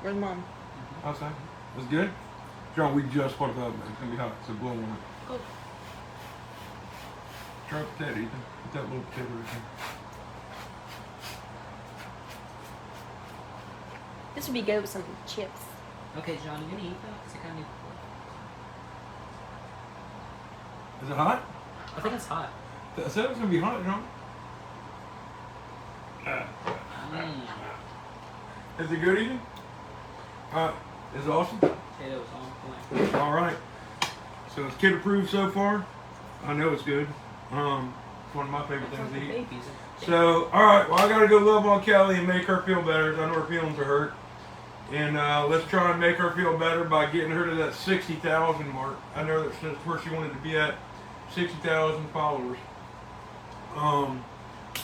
Where's mom? Outside. It's good? John, we just put it up, man. It's gonna be hot, so blow on it. Cool. Try a potato, Ethan. Put that little potato right there. This would be good with some chips. Okay, John, you gonna eat that? 'Cause I kinda need. Is it hot? I think it's hot. I said it was gonna be hot, John. Is it good, Ethan? Is it awesome? Potatoes on point. All right. So it's kid approved so far. I know it's good. It's one of my favorite things to eat. Babies. So, all right. Well, I gotta go love on Kelly and make her feel better. I know her feelings are hurt, and let's try and make her feel better by getting her to that 60,000 mark. I know that's where she wanted to be at, 60,000 followers.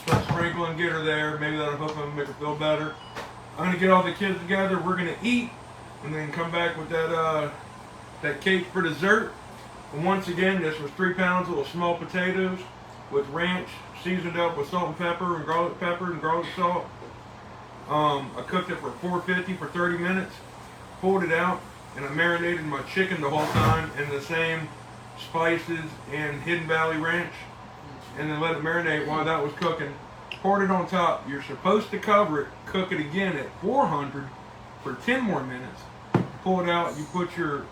Let's sprinkle and get her there. Maybe that'll help her make her feel better. I'm gonna get all the kids together. We're gonna eat, and then come back with that cake for dessert. And once again, this was 3 pounds of small potatoes with ranch, seasoned up with salt and pepper and garlic salt. I cooked it for 450 for 30 minutes, pulled it out, and I marinated my chicken the whole time in the same spices and Hidden Valley Ranch, and then let it marinate while that was cooking. Poured it on top. You're supposed to cover it, cook it again at 400 for 10 more minutes. Pull it out, you put your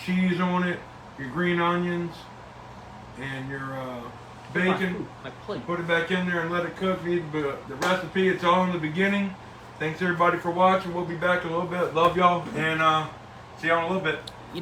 cheese on it, your green onions, and your bacon. My plate. Put it back in there and let it cook. Need the recipe. It's all in the beginning. Thanks everybody for watching. We'll be back in a little bit. Love y'all, and see y'all in a little bit.